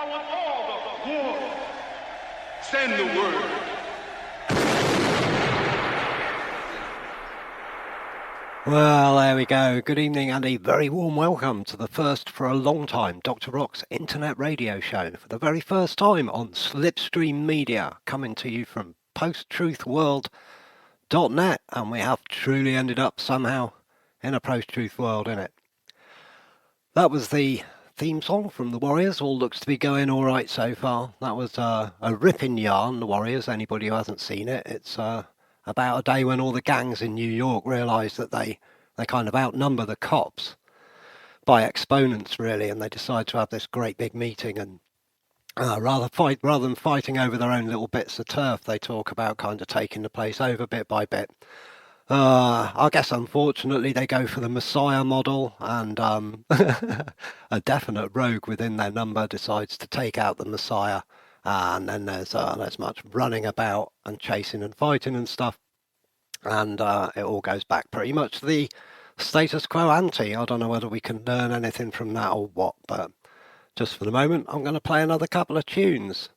I want all the glory. Send the word. Well, there we go. Good evening and a very warm welcome to the first for a long time Dr. Rock's internet radio show for the very first time on Slipstream Media, coming to you from posttruthworld.net, and we have truly ended up somehow in a post-truth world, innit? That was the theme song from the Warriors. All looks to be going all right so far. That was a ripping yarn, the Warriors. Anybody who hasn't seen it, it's about a day when all the gangs in New York realised that they kind of outnumber the cops by exponents, really, and they decide to have this great big meeting and rather than fighting over their own little bits of turf, they talk about kind of taking the place over bit by bit. I guess unfortunately they go for the Messiah model, and a definite rogue within their number decides to take out the Messiah, and then there's much running about and chasing and fighting and stuff, and it all goes back pretty much to the status quo ante. I don't know whether we can learn anything from that or what, but just for the moment I'm going to play another couple of tunes.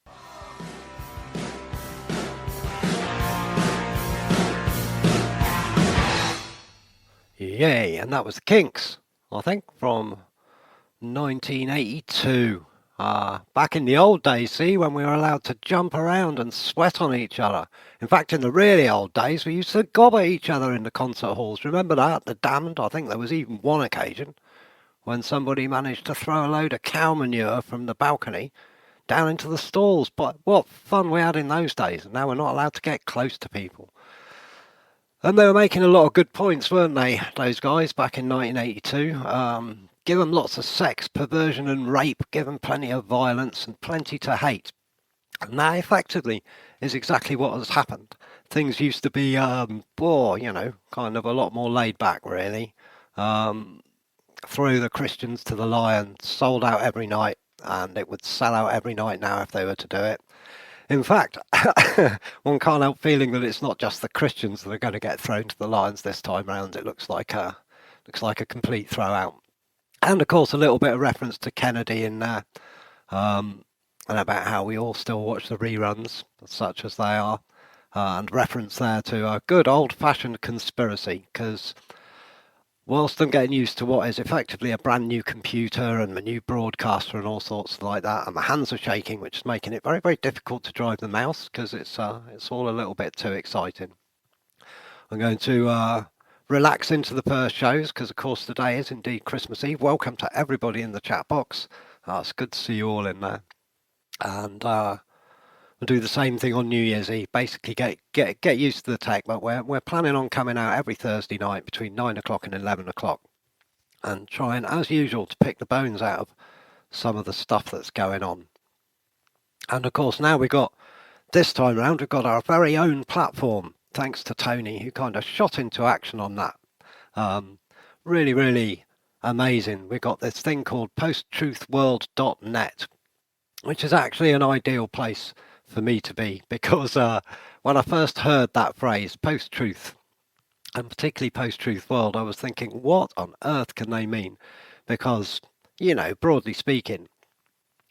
Yay, and that was the Kinks, I think, from 1982. Back in the old days, see, when we were allowed to jump around and sweat on each other. In fact, in the really old days, we used to gob at each other in the concert halls. Remember that? The Damned? I think there was even one occasion when somebody managed to throw a load of cow manure from the balcony down into the stalls. But what fun we had in those days, and now we're not allowed to get close to people. And they were making a lot of good points, weren't they, those guys, back in 1982? Give them lots of sex, perversion and rape, give them plenty of violence and plenty to hate. And that effectively is exactly what has happened. Things used to be, kind of a lot more laid back, really. Throw the Christians to the lion, sold out every night, and it would sell out every night now if they were to do it. In fact, one can't help feeling that it's not just the Christians that are going to get thrown to the lions this time round. It looks like a complete throw-out. And, of course, a little bit of reference to Kennedy in there, and about how we all still watch the reruns, such as they are, and reference there to a good old-fashioned conspiracy, because whilst I'm getting used to what is effectively a brand new computer and a new broadcaster and all sorts like that, and my hands are shaking, which is making it very, very difficult to drive the mouse, because it's all a little bit too exciting. I'm going to relax into the first shows, because of course today is indeed Christmas Eve. Welcome to everybody in the chat box. It's good to see you all in there. And we'll do the same thing on New Year's Eve. Basically get used to the tech, but we're planning on coming out every Thursday night between 9 o'clock and 11 o'clock and trying, as usual, to pick the bones out of some of the stuff that's going on. And of course, now this time round, we've got our very own platform, thanks to Tony, who kind of shot into action on that. Really, really amazing. We've got this thing called posttruthworld.net, which is actually an ideal place for me to be, because when I first heard that phrase, post-truth, and particularly post-truth world, I was thinking, what on earth can they mean? Because, broadly speaking,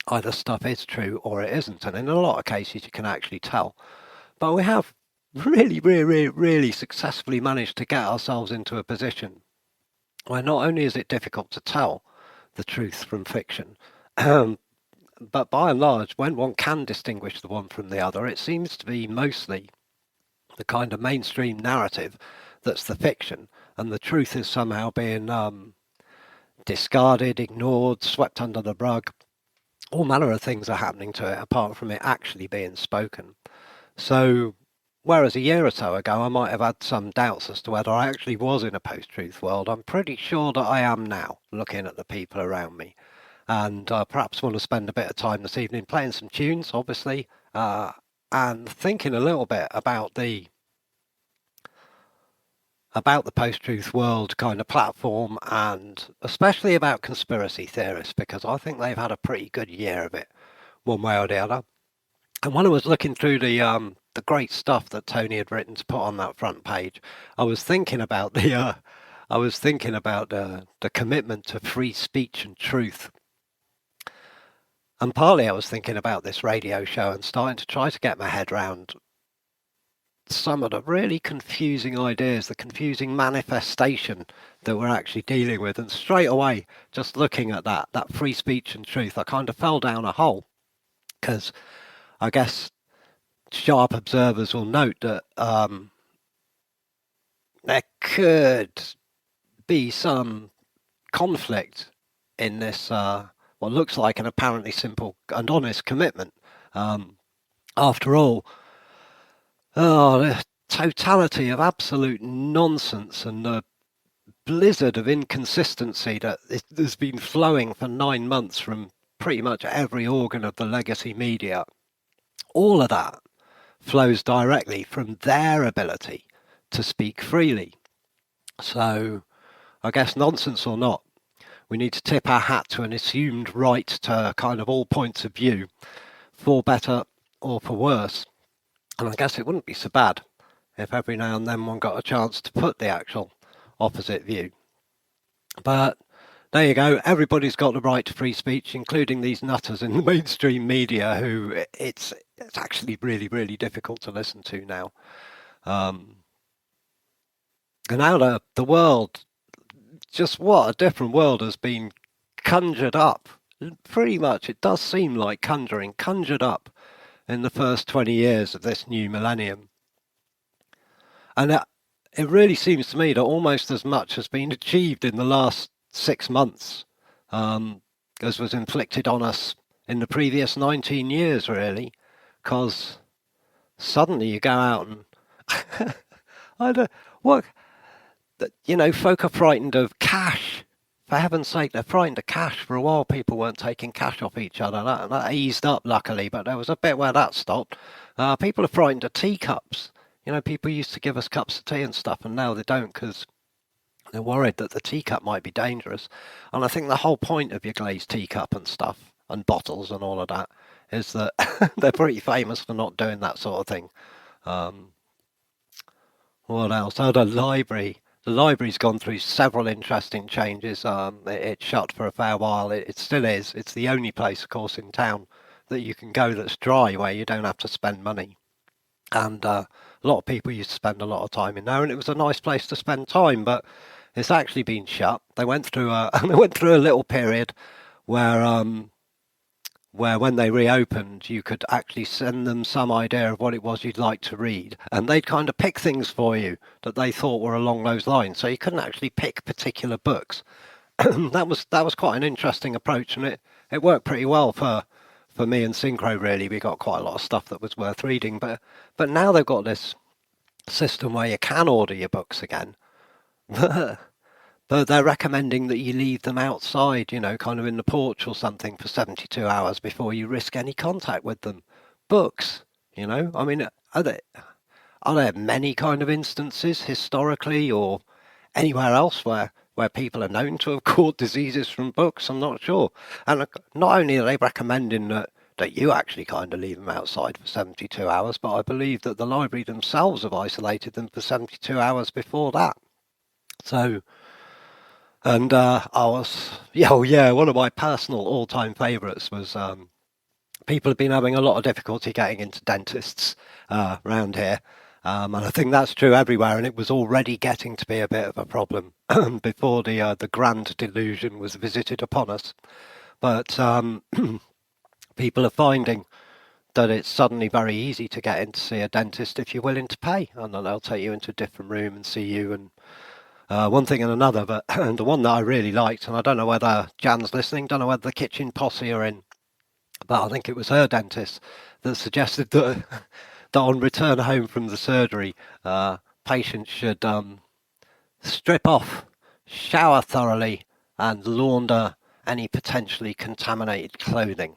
either stuff is true or it isn't, and in a lot of cases you can actually tell. But we have really, really, really successfully managed to get ourselves into a position where not only is it difficult to tell the truth from fiction, but by and large, when one can distinguish the one from the other, it seems to be mostly the kind of mainstream narrative that's the fiction, and the truth is somehow being discarded, ignored, swept under the rug. All manner of things are happening to it, apart from it actually being spoken. So, whereas a year or so ago I might have had some doubts as to whether I actually was in a post-truth world, I'm pretty sure that I am now, looking at the people around me. And perhaps want to spend a bit of time this evening playing some tunes, obviously, and thinking a little bit about the post-truth world kind of platform, and especially about conspiracy theorists, because I think they've had a pretty good year of it, one way or the other. And when I was looking through the great stuff that Tony had written to put on that front page, I was thinking about the commitment to free speech and truth. And partly I was thinking about this radio show and starting to try to get my head round some of the really confusing ideas, the confusing manifestation that we're actually dealing with. And straight away, just looking at that free speech and truth, I kind of fell down a hole, because I guess sharp observers will note that there could be some conflict in this, what looks like an apparently simple and honest commitment. After all, the totality of absolute nonsense and the blizzard of inconsistency that has been flowing for 9 months from pretty much every organ of the legacy media, all of that flows directly from their ability to speak freely. So I guess, nonsense or not, we need to tip our hat to an assumed right to kind of all points of view, for better or for worse. And I guess it wouldn't be so bad if every now and then one got a chance to put the actual opposite view. But there you go, everybody's got the right to free speech, including these nutters in the mainstream media who it's actually really, really difficult to listen to now. And now the world, just what a different world has been conjured up. Pretty much, it does seem like conjured up in the first 20 years of this new millennium. And it really seems to me that almost as much has been achieved in the last 6 months as was inflicted on us in the previous 19 years, really. Because suddenly you go out and I don't, what, folk are frightened of cash. For heaven's sake, they're frightened of cash. For a while, people weren't taking cash off each other. That eased up, luckily, but there was a bit where that stopped. People are frightened of teacups. People used to give us cups of tea and stuff, and now they don't because they're worried that the teacup might be dangerous. And I think the whole point of your glazed teacup and stuff, and bottles and all of that, is that they're pretty famous for not doing that sort of thing. What else? Oh, the library. The library's gone through several interesting changes. It shut for a fair while. It still is. It's the only place, of course, in town that you can go that's dry, where you don't have to spend money. And a lot of people used to spend a lot of time in there, and it was a nice place to spend time. But it's actually been shut. They went through a little period where when they reopened, you could actually send them some idea of what it was you'd like to read, and they'd kind of pick things for you that they thought were along those lines. So you couldn't actually pick particular books. that was quite an interesting approach, and it worked pretty well for me and Synchro. Really, we got quite a lot of stuff that was worth reading. But now they've got this system where you can order your books again. But they're recommending that you leave them outside, kind of in the porch or something for 72 hours before you risk any contact with them. Books, I mean, are there many kind of instances historically or anywhere else where people are known to have caught diseases from books? I'm not sure. And not only are they recommending that you actually kind of leave them outside for 72 hours, but I believe that the library themselves have isolated them for 72 hours before that. So... And one of my personal all-time favourites was people have been having a lot of difficulty getting into dentists around here. And I think that's true everywhere, and it was already getting to be a bit of a problem before the grand delusion was visited upon us. But people are finding that it's suddenly very easy to get in to see a dentist if you're willing to pay, and then they'll take you into a different room and see you and one thing and another. But the one that I really liked, and I don't know whether Jan's listening, don't know whether the kitchen posse are in, but I think it was her dentist that suggested that, that on return home from the surgery, patients should strip off, shower thoroughly, and launder any potentially contaminated clothing.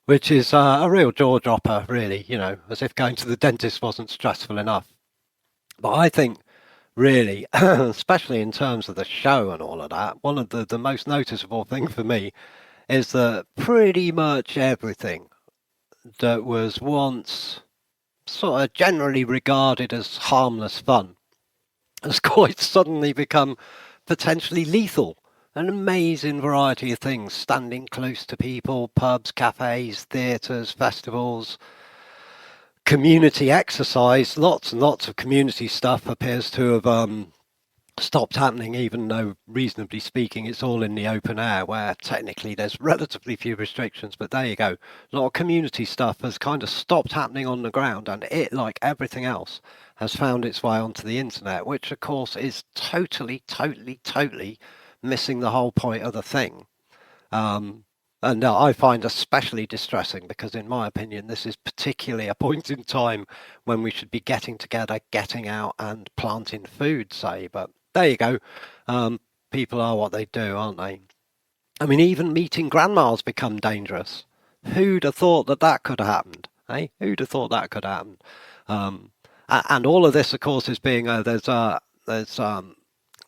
Which is a real jaw dropper, really, as if going to the dentist wasn't stressful enough. But I think, really, especially in terms of the show and all of that, one of the most noticeable thing for me is that pretty much everything that was once sort of generally regarded as harmless fun has quite suddenly become potentially lethal an amazing variety of things, standing close to people, pubs, cafes, theatres, festivals, community exercise, lots and lots of community stuff appears to have stopped happening, even though, reasonably speaking, it's all in the open air where technically there's relatively few restrictions. But there you go. A lot of community stuff has kind of stopped happening on the ground, and it, like everything else, has found its way onto the internet, which, of course, is totally missing the whole point of the thing. And I find especially distressing because, in my opinion, this is particularly a point in time when we should be getting together, getting out, and planting food, say. But there you go. People are what they do, aren't they? I mean, even meeting grandmas become dangerous. Who'd have thought that that could have happened? Eh? Who'd have thought that could have happened? And all of this, of course, is being there's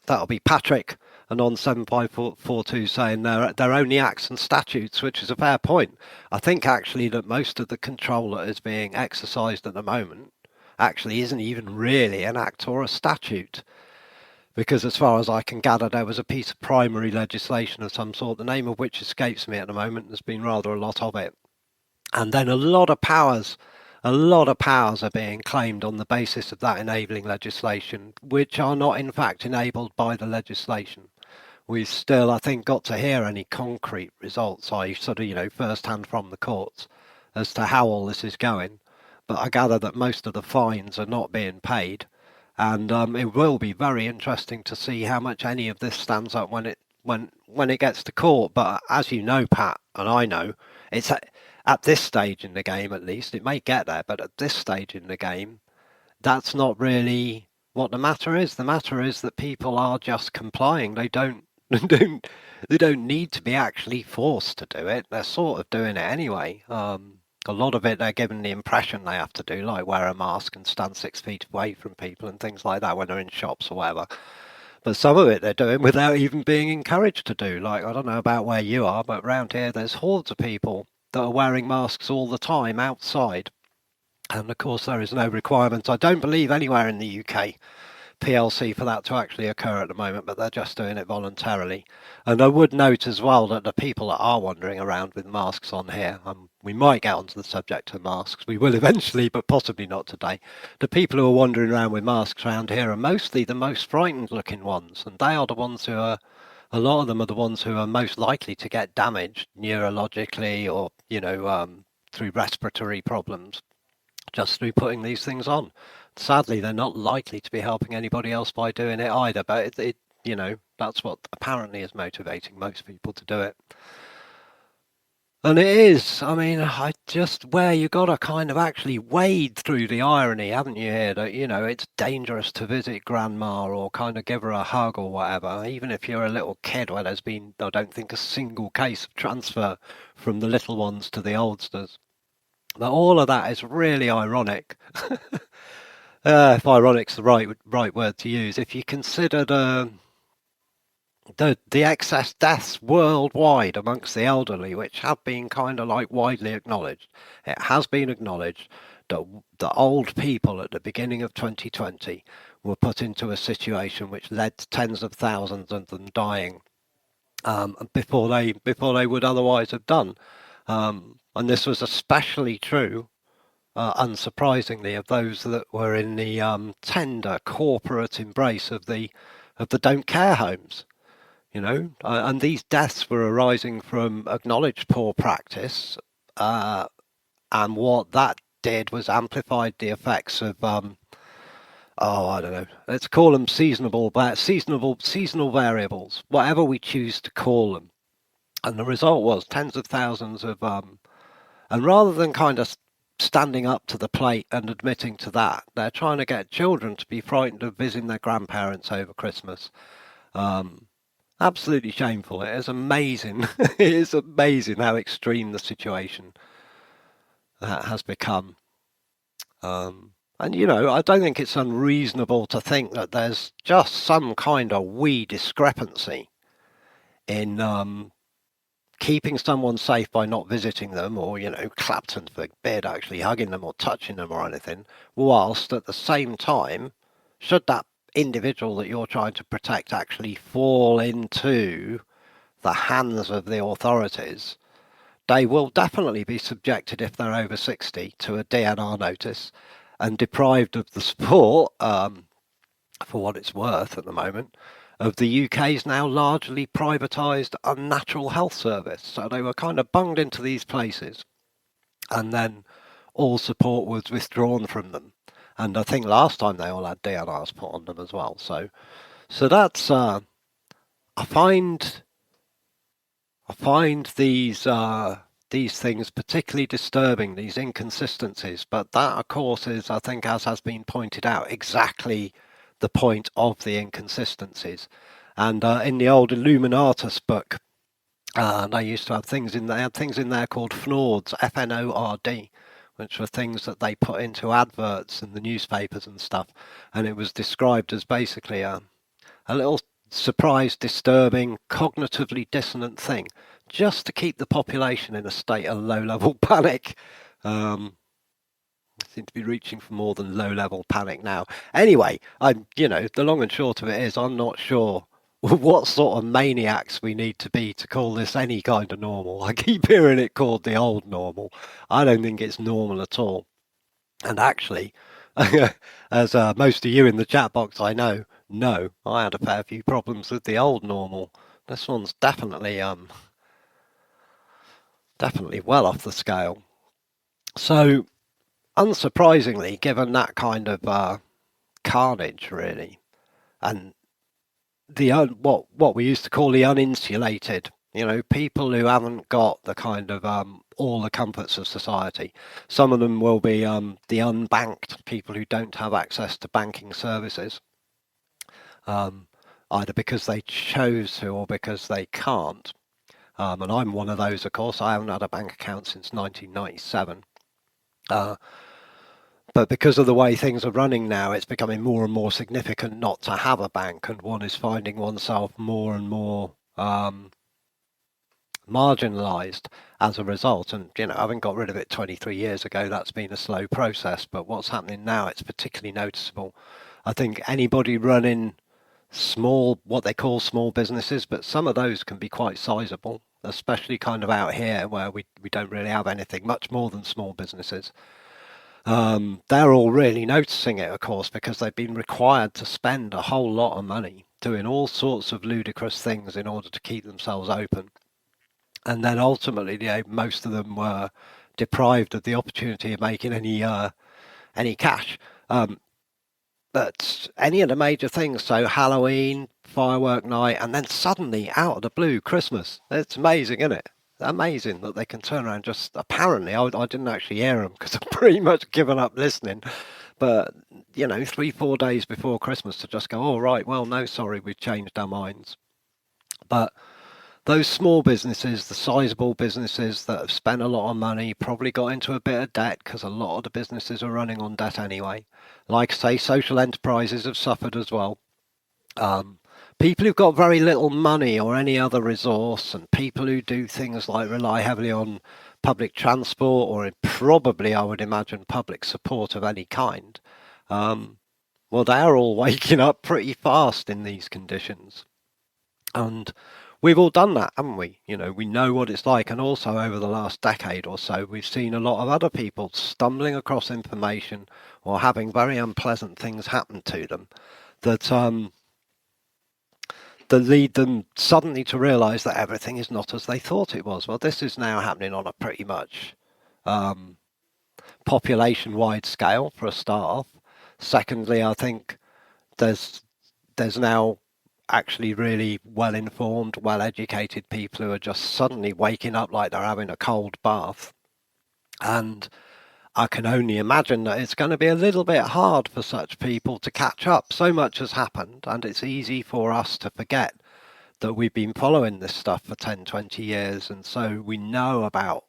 that'll be Patrick and on 7542 saying they're only acts and statutes, which is a fair point. I think actually that most of the control that is being exercised at the moment actually isn't even really an act or a statute. Because as far as I can gather, there was a piece of primary legislation of some sort, the name of which escapes me at the moment. There's been rather a lot of it. And then a lot of powers are being claimed on the basis of that enabling legislation, which are not in fact enabled by the legislation. We've still, I think, got to hear any concrete results, I sort of, first hand from the courts as to how all this is going. But I gather that most of the fines are not being paid. And it will be very interesting to see how much any of this stands up when it gets to court. But as you know, Pat, and I know, it's at this stage in the game, at least, it may get there, but at this stage in the game, that's not really what the matter is. The matter is that people are just complying. They don't need to be actually forced to do it. They're sort of doing it anyway. A lot of it, they're given the impression they have to do, like wear a mask and stand 6 feet away from people and things like that when they're in shops or whatever. But some of it they're doing without even being encouraged to do. Like, I don't know about where you are, but around here there's hordes of people that are wearing masks all the time outside. And of course there is no requirement, I don't believe, anywhere in the UK PLC for that to actually occur at the moment, but they're just doing it voluntarily. And I would note as well that the people that are wandering around with masks on here, we might get onto the subject of masks, we will eventually, but possibly not today. The people who are wandering around with masks around here are mostly the most frightened looking ones, and they are the ones who are, a lot of them are the ones who are most likely to get damaged neurologically or, through respiratory problems just through putting these things on. Sadly, they're not likely to be helping anybody else by doing it either, but that's what apparently is motivating most people to do it. And it is, I mean, where you got to kind of actually wade through the irony, haven't you, here, that, it's dangerous to visit grandma or kind of give her a hug or whatever, even if you're a little kid where there's been, I don't think, a single case of transfer from the little ones to the oldsters. But all of that is really ironic. If ironic's the right word to use, if you consider the excess deaths worldwide amongst the elderly, which have been kind of like widely acknowledged. It has been acknowledged that the old people at the beginning of 2020 were put into a situation which led to tens of thousands of them dying before they would otherwise have done. And this was especially true, unsurprisingly, of those that were in the tender corporate embrace of the don't care homes. And these deaths were arising from acknowledged poor practice, and what that did was amplified the effects of I don't know. Let's call them seasonal variables, whatever we choose to call them. And the result was tens of thousands of and rather than kind of standing up to the plate and admitting to that, they're trying to get children to be frightened of visiting their grandparents over Christmas. Absolutely shameful. It is amazing. It is amazing how extreme the situation has become. And, I don't think it's unreasonable to think that there's just some kind of wee discrepancy in keeping someone safe by not visiting them or, Clapton forbid actually hugging them or touching them or anything, whilst at the same time, should that individual that you're trying to protect actually fall into the hands of the authorities, they will definitely be subjected, if they're over 60, to a DNR notice and deprived of the support, for what it's worth at the moment, of the UK's now largely privatised unnatural health service. So they were kind of bunged into these places, and then all support was withdrawn from them. And I think last time they all had DNRs put on them as well. So that's I find these things particularly disturbing, these inconsistencies. But that, of course, is, I think, as has been pointed out, exactly the point of the inconsistencies. And in the old Illuminatus book, they used to have things in there. They had things in there called FNORD, FNORD, which were things that they put into adverts in the newspapers and stuff. And it was described as basically a little surprise, disturbing, cognitively dissonant thing, just to keep the population in a state of low-level panic. I seem to be reaching for more than low-level panic now. Anyway, the long and short of it is, I'm not sure what sort of maniacs we need to be to call this any kind of normal. I keep hearing it called the old normal. I don't think it's normal at all. And actually, as most of you in the chat box I know, I had a fair few problems with the old normal. This one's definitely well off the scale. So, unsurprisingly, given that kind of carnage, really, and the what we used to call the uninsulated, people who haven't got the kind of all the comforts of society. Some of them will be the unbanked, people who don't have access to banking services, either because they chose to or because they can't. And I'm one of those, of course. I haven't had a bank account since 1997. But because of the way things are running now, it's becoming more and more significant not to have a bank, and one is finding oneself more and more marginalised as a result. And having got rid of it 23 years ago, that's been a slow process. But what's happening now, it's particularly noticeable. I think anybody running what they call small businesses, but some of those can be quite sizable, especially kind of out here where we don't really have anything much more than small businesses. They're all really noticing it, of course, because they've been required to spend a whole lot of money doing all sorts of ludicrous things in order to keep themselves open. And then ultimately, most of them were deprived of the opportunity of making any cash. But any of the major things, so Halloween, firework night, and then suddenly, out of the blue, Christmas. It's amazing, isn't it? Amazing that they can turn around just, apparently, I didn't actually hear them because I've pretty much given up listening. But, 3-4 days before Christmas to just go, oh, right, well, no, sorry, we've changed our minds. But those small businesses, the sizable businesses that have spent a lot of money, probably got into a bit of debt because a lot of the businesses are running on debt anyway. Like, say, social enterprises have suffered as well. People who've got very little money or any other resource, and people who do things like rely heavily on public transport or probably, I would imagine, public support of any kind, well, they're all waking up pretty fast in these conditions. And we've all done that, haven't we? We know what it's like. And also over the last decade or so, we've seen a lot of other people stumbling across information or having very unpleasant things happen to them that lead them suddenly to realise that everything is not as they thought it was. Well, this is now happening on a pretty much population-wide scale, for a start off. Secondly, I think there's now actually really well-informed, well-educated people who are just suddenly waking up like they're having a cold bath. And I can only imagine that it's going to be a little bit hard for such people to catch up. So much has happened, and it's easy for us to forget that we've been following this stuff for 10, 20 years, and so we know about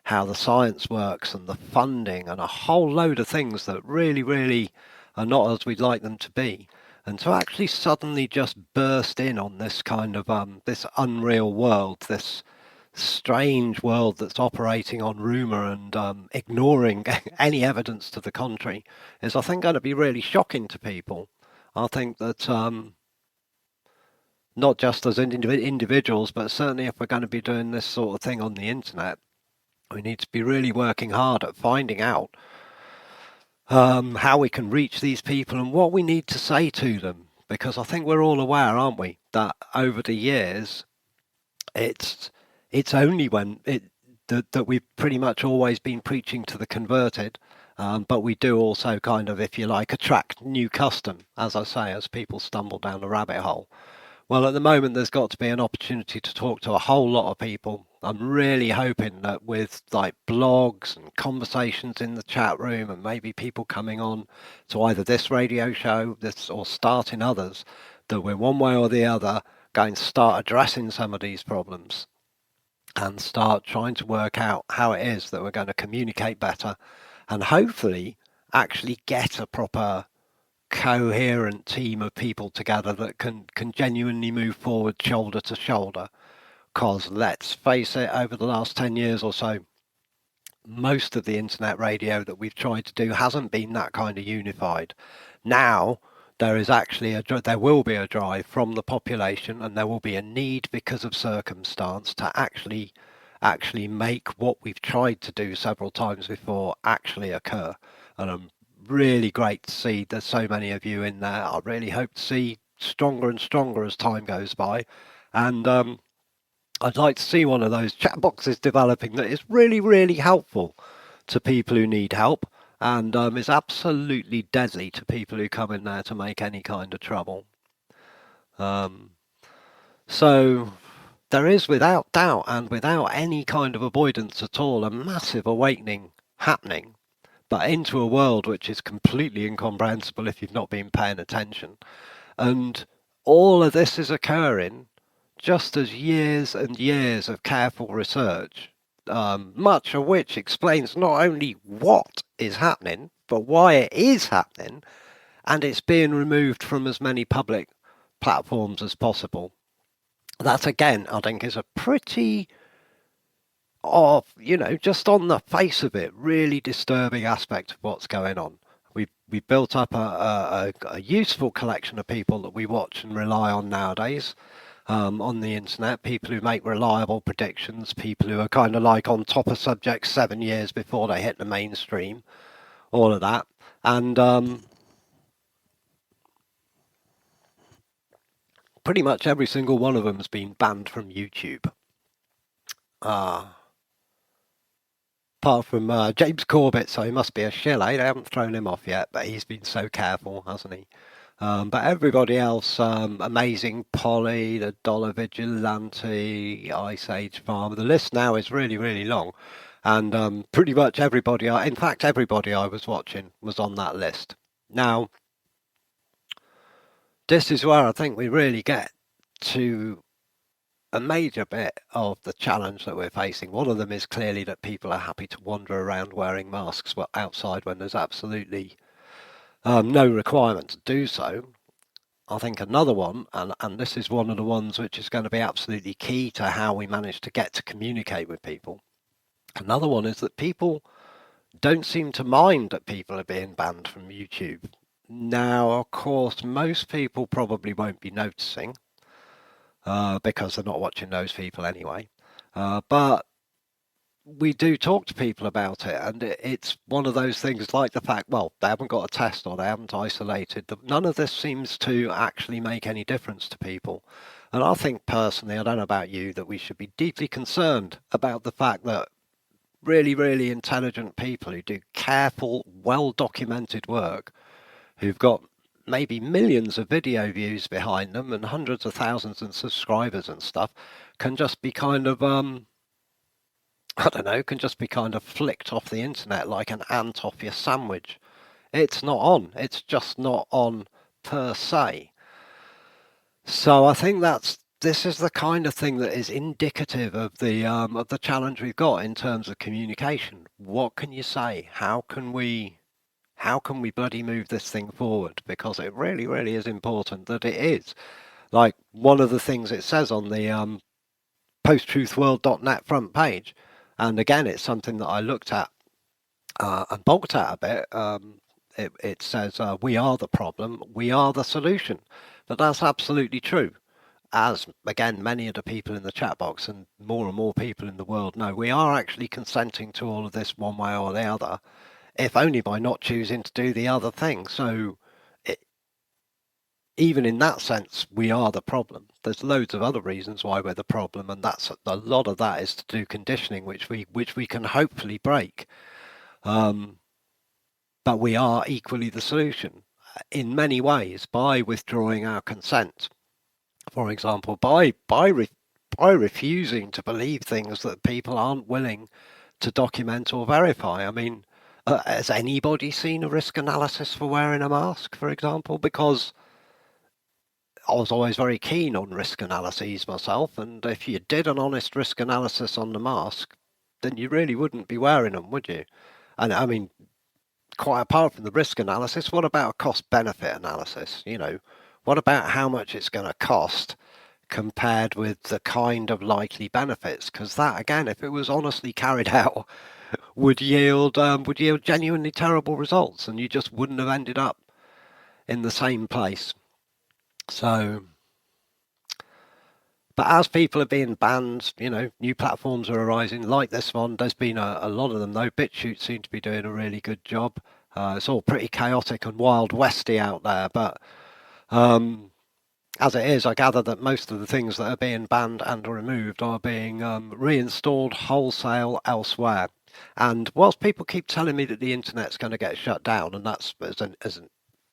how the science works and the funding and a whole load of things that really, really are not as we'd like them to be. And to actually suddenly just burst in on this kind of this unreal world, this strange world that's operating on rumour and ignoring any evidence to the contrary, is, I think, going to be really shocking to people. I think that not just as individuals, but certainly if we're going to be doing this sort of thing on the internet, we need to be really working hard at finding out how we can reach these people and what we need to say to them. Because I think we're all aware, aren't we, that over the years, it's only when that we've pretty much always been preaching to the converted, but we do also kind of, if you like, attract new custom, as I say, as people stumble down the rabbit hole. Well, at the moment, there's got to be an opportunity to talk to a whole lot of people. I'm really hoping that with like blogs and conversations in the chat room and maybe people coming on to either this radio show, this or starting others, that we're one way or the other going to start addressing some of these problems and start trying to work out how it is that we're going to communicate better and hopefully actually get a proper coherent team of people together that can genuinely move forward shoulder to shoulder. Because let's face it, over the last 10 years or so, most of the internet radio that we've tried to do hasn't been that kind of unified. Now there is actually there will be a drive from the population, and there will be a need because of circumstance to actually make what we've tried to do several times before actually occur. And I'm really great to see there's so many of you in there. I really hope to see stronger and stronger as time goes by. And I'd like to see one of those chat boxes developing that is really, really helpful to people who need help and is absolutely deadly to people who come in there to make any kind of trouble. So there is, without doubt and without any kind of avoidance at all, a massive awakening happening, but into a world which is completely incomprehensible if you've not been paying attention. And all of this is occurring just as years and years of careful research, much of which explains not only what is happening, but why it is happening, and it's being removed from as many public platforms as possible. That, again, I think is a pretty, just on the face of it, really disturbing aspect of what's going on. We've built up a useful collection of people that we watch and rely on nowadays. On the internet, people who make reliable predictions, people who are kind of like on top of subjects 7 years before they hit the mainstream, all of that. And pretty much every single one of them has been banned from YouTube. Apart from James Corbett, so he must be a shill, eh? They haven't thrown him off yet, but he's been so careful, hasn't he? But everybody else, Amazing Polly, the Dollar Vigilante, Ice Age Farmer, the list now is really, really long. And pretty much everybody, in fact, everybody I was watching was on that list. Now, this is where I think we really get to a major bit of the challenge that we're facing. One of them is clearly that people are happy to wander around wearing masks outside when there's absolutely no requirement to do so. I think another one, and this is one of the ones which is going to be absolutely key to how we manage to get to communicate with people. Another one is that people don't seem to mind that people are being banned from YouTube. Now, of course, most people probably won't be noticing because they're not watching those people anyway. But we do talk to people about it, and it's one of those things like the fact, well, they haven't got a test or they haven't isolated. None of this seems to actually make any difference to people. And I think personally, I don't know about you, that we should be deeply concerned about the fact that really, really intelligent people who do careful, well-documented work, who've got maybe millions of video views behind them and hundreds of thousands of subscribers and stuff, can just be kind of can just be kind of flicked off the internet like an ant off your sandwich. It's not on. It's just not on per se. So I think this is the kind of thing that is indicative of the challenge we've got in terms of communication. What can you say? How can we bloody move this thing forward? Because it really, really is important that it is. Like one of the things it says on the posttruthworld.net front page, and again, it's something that I looked at and balked at a bit. It says, we are the problem, we are the solution. But that's absolutely true. as again many of the people in the chat box and more people in the world know, we are actually consenting to all of this one way or the other, if only by not choosing to do the other thing. So even in that sense, we are the problem. There's loads of other reasons why we're the problem, and that's a lot of that is to do conditioning, which we can hopefully break. But we are equally the solution in many ways by withdrawing our consent. For example, by refusing to believe things that people aren't willing to document or verify. I mean, has anybody seen a risk analysis for wearing a mask, for example? Because I was always very keen on risk analyses myself, and if you did an honest risk analysis on the mask, then you really wouldn't be wearing them, would you? And I mean, quite apart from the risk analysis, what about a cost-benefit analysis? You know, what about how much it's going to cost compared with the kind of likely benefits? Because that, again, if it was honestly carried out, would yield genuinely terrible results, and you just wouldn't have ended up in the same place. So, but as people are being banned, you know, new platforms are arising like this one. There's been a lot of them, though. BitChute seem to be doing a really good job. It's all pretty chaotic and wild westy out there, but as it is, I gather that most of the things that are being banned and removed are being reinstalled wholesale elsewhere. And whilst people keep telling me that the internet's going to get shut down, and that's as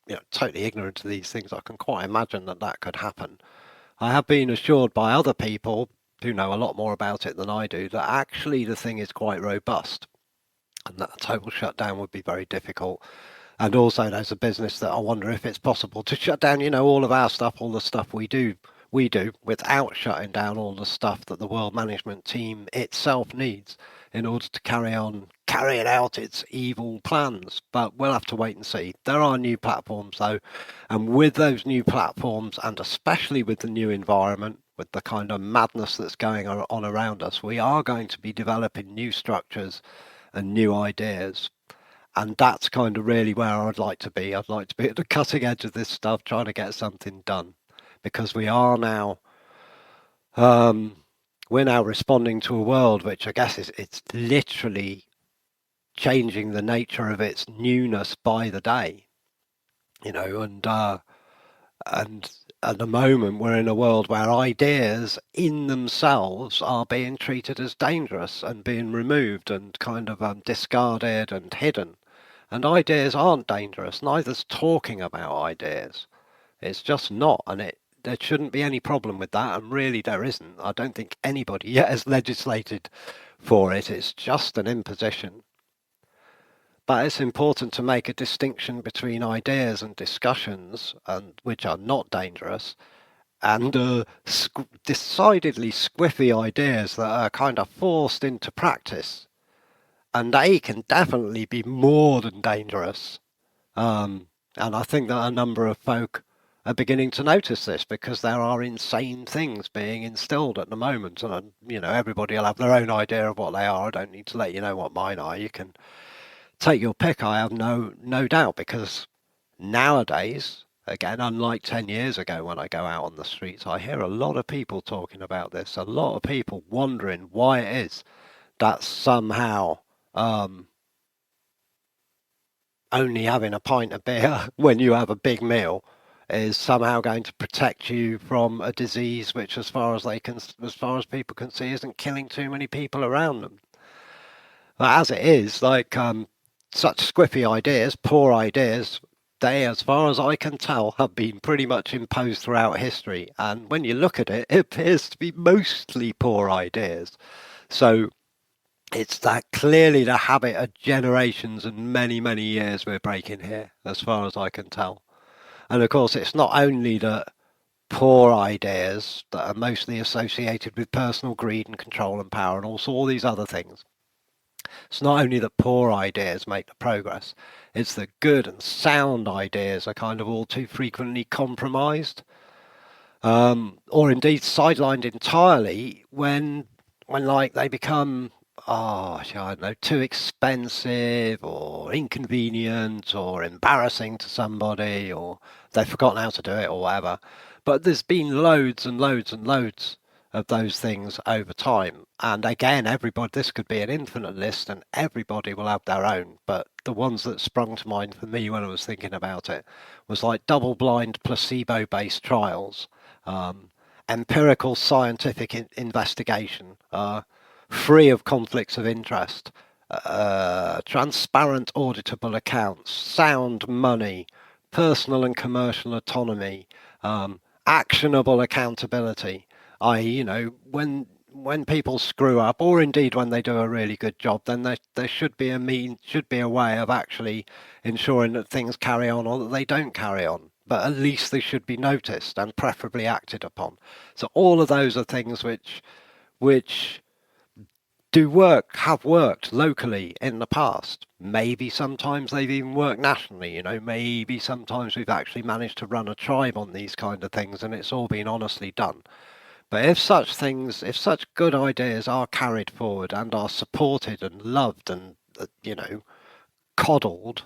you know, totally ignorant of these things, I can quite imagine that that could happen. I have been assured by other people who know a lot more about it than I do that actually the thing is quite robust and that a total shutdown would be very difficult. And also there's a business that I wonder if it's possible to shut down, you know, all of our stuff, all the stuff we do without shutting down all the stuff that the World Management Team itself needs in order to carry on carrying out its evil plans. But we'll have to wait and see. There are new platforms though, and with those new platforms, and especially with the new environment, with the kind of madness that's going on around us, we are going to be developing new structures and new ideas. And that's kind of really where I'd like to be. I'd like to be at the cutting edge of this stuff, trying to get something done, because we are now we're now responding to a world which I guess it's literally changing the nature of its newness by the day, you know, and at the moment we're in a world where ideas in themselves are being treated as dangerous and being removed and kind of discarded and hidden. And ideas aren't dangerous, neither's talking about ideas. It's just not, and there shouldn't be any problem with that, and really there isn't. I don't think anybody yet has legislated for it. It's just an imposition. But it's important to make a distinction between ideas and discussions, and which are not dangerous, and decidedly squiffy ideas that are kind of forced into practice. And they can definitely be more than dangerous. And I think that a number of folk are beginning to notice this because there are insane things being instilled at the moment. And, you know, everybody will have their own idea of what they are. I don't need to let you know what mine are. You can take your pick, I have no doubt, because nowadays, again, unlike 10 years ago when I go out on the streets, I hear a lot of people talking about this, a lot of people wondering why it is that somehow only having a pint of beer when you have a big meal is somehow going to protect you from a disease which, as far as people can see, isn't killing too many people around them. But as it is, like such squiffy ideas, poor ideas, they, as far as I can tell, have been pretty much imposed throughout history. And when you look at it, it appears to be mostly poor ideas. So it's that clearly the habit of generations and many, many years we're breaking here, as far as I can tell. And of course, it's not only that poor ideas that are mostly associated with personal greed and control and power and also all these other things. It's not only that poor ideas make the progress, it's that good and sound ideas are kind of all too frequently compromised, or indeed sidelined entirely when like they become I don't know, too expensive or inconvenient or embarrassing to somebody, or they've forgotten how to do it or whatever. But there's been loads and loads and loads of those things over time. And again, everybody, this could be an infinite list and everybody will have their own. But the ones that sprung to mind for me when I was thinking about it was like double-blind placebo-based trials, empirical scientific investigation, free of conflicts of interest, transparent auditable accounts, sound money, personal and commercial autonomy, actionable accountability, i.e., when people screw up, or indeed when they do a really good job, then there should be a way of actually ensuring that things carry on or that they don't carry on. But at least they should be noticed and preferably acted upon. So all of those are things which have worked locally in the past. Maybe sometimes they've even worked nationally, maybe sometimes we've actually managed to run a tribe on these kind of things and it's all been honestly done. But if such good ideas are carried forward and are supported and loved and, coddled,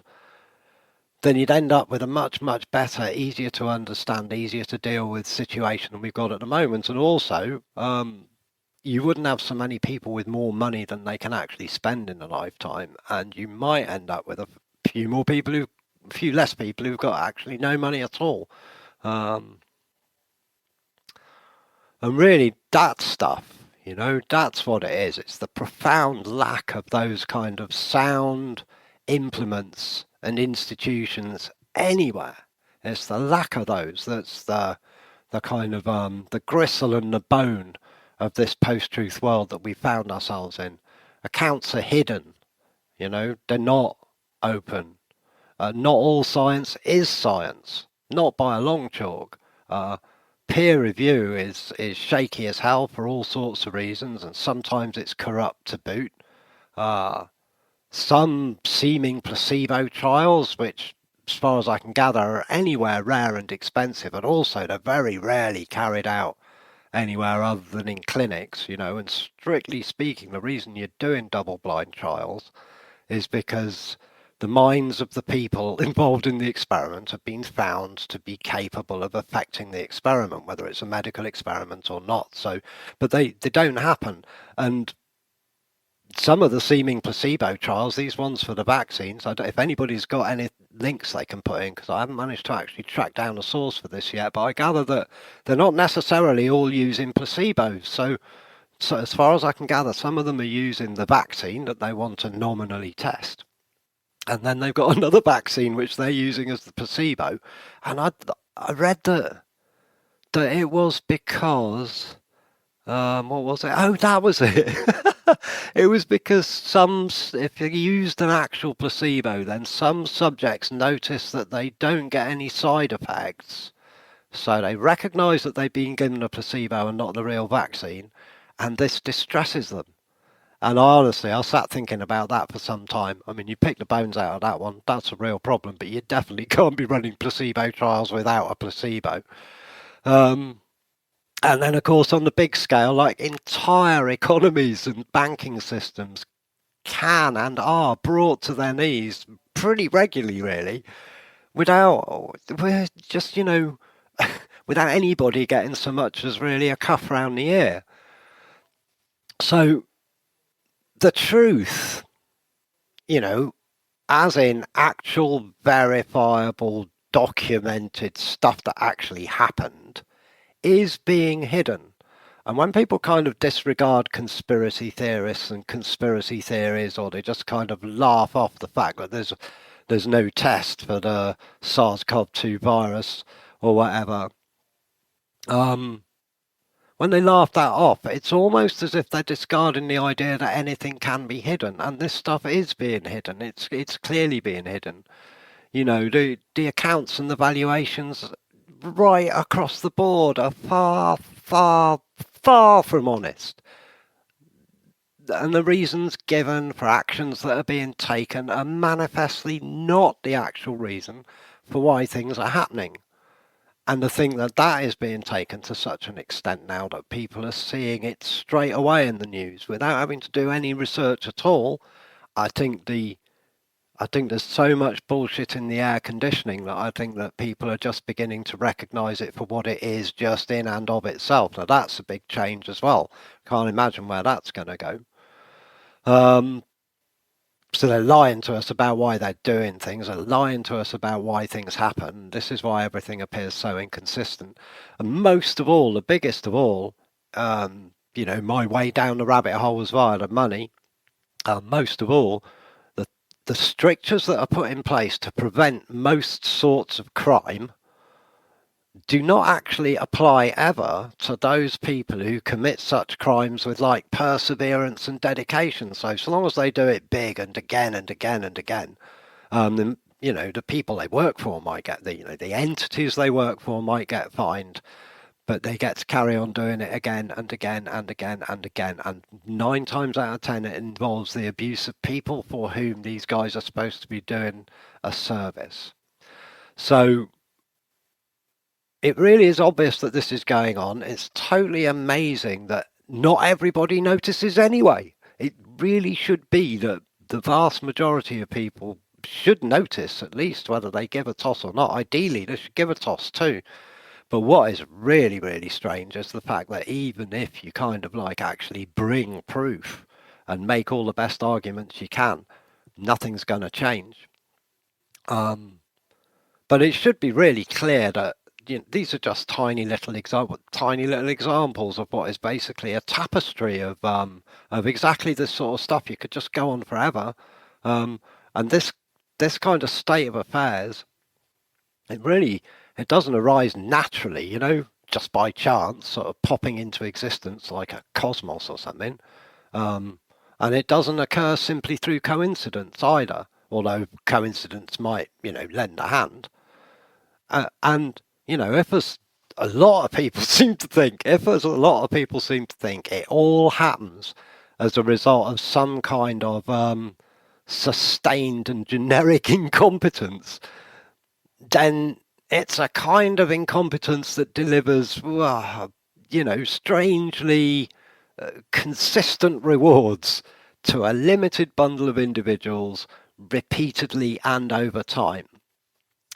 then you'd end up with a much, much better, easier to understand, easier to deal with situation than we've got at the moment. And also, you wouldn't have so many people with more money than they can actually spend in a lifetime, and you might end up with a few less people who've got actually no money at all. And really, that stuff, that's what it is. It's the profound lack of those kind of sound implements and institutions anywhere. It's the lack of those that's the kind of the gristle and the bone of this post-truth world that we found ourselves in. Accounts are hidden, they're not open. Not all science is science, not by a long chalk. Peer review is shaky as hell for all sorts of reasons, and sometimes it's corrupt to boot. Some seeming placebo trials, which, as far as I can gather, are anywhere rare and expensive, and also they're very rarely carried out anywhere other than in clinics, and strictly speaking, the reason you're doing double-blind trials is because the minds of the people involved in the experiment have been found to be capable of affecting the experiment, whether it's a medical experiment or not. So, but they don't happen. And some of the seeming placebo trials, these ones for the vaccines, if anybody's got any links they can put in, because I haven't managed to actually track down a source for this yet, but I gather that they're not necessarily all using placebos. So as far as I can gather, some of them are using the vaccine that they want to nominally test. And then they've got another vaccine which they're using as the placebo. And I read that it was because... what was it? Oh, that was it. It was because if you used an actual placebo, then some subjects notice that they don't get any side effects. So they recognise that they've been given a placebo and not the real vaccine, and this distresses them. And honestly, I sat thinking about that for some time. I mean, you pick the bones out of that one, that's a real problem, but you definitely can't be running placebo trials without a placebo. And then, of course, on the big scale, like entire economies and banking systems can and are brought to their knees pretty regularly, really, without without anybody getting so much as really a cuff round the ear. So the truth, as in actual verifiable, documented stuff that actually happened, is being hidden. And when people kind of disregard conspiracy theorists and conspiracy theories, or they just kind of laugh off the fact that there's no test for the SARS-CoV-2 virus or whatever, when they laugh that off, it's almost as if they're discarding the idea that anything can be hidden, and this stuff is being hidden. It's clearly being hidden. The accounts and the valuations right across the board are far, far, far from honest. And the reasons given for actions that are being taken are manifestly not the actual reason for why things are happening. And to think that is being taken to such an extent now that people are seeing it straight away in the news without having to do any research at all, I think I think there's so much bullshit in the air conditioning that I think that people are just beginning to recognise it for what it is, just in and of itself. Now that's a big change as well. Can't imagine where that's going to go. So they're lying to us about why they're doing things. They're lying to us about why things happen. This is why everything appears so inconsistent. And most of all, the biggest of all, my way down the rabbit hole was via the money. Most of all, the strictures that are put in place to prevent most sorts of crime do not actually apply ever to those people who commit such crimes with like perseverance and dedication. So long as they do it big and again and again and again, then the people they work for might get the entities they work for might get fined, but they get to carry on doing it again and again and again and again. And 9 times out of 10, it involves the abuse of people for whom these guys are supposed to be doing a service. So it really is obvious that this is going on. It's totally amazing that not everybody notices anyway. It really should be that the vast majority of people should notice, at least, whether they give a toss or not. Ideally, they should give a toss too. But what is really, really strange is the fact that even if you kind of like actually bring proof and make all the best arguments you can, nothing's going to change. But it should be really clear that these are just tiny little examples of what is basically a tapestry of exactly this sort of stuff. You could just go on forever, and this kind of state of affairs, it doesn't arise naturally, just by chance, sort of popping into existence like a cosmos or something. And it doesn't occur simply through coincidence either, although coincidence might, lend a hand. And if as a lot of people seem to think, it all happens as a result of some kind of sustained and generic incompetence, then it's a kind of incompetence that delivers, strangely consistent rewards to a limited bundle of individuals repeatedly and over time.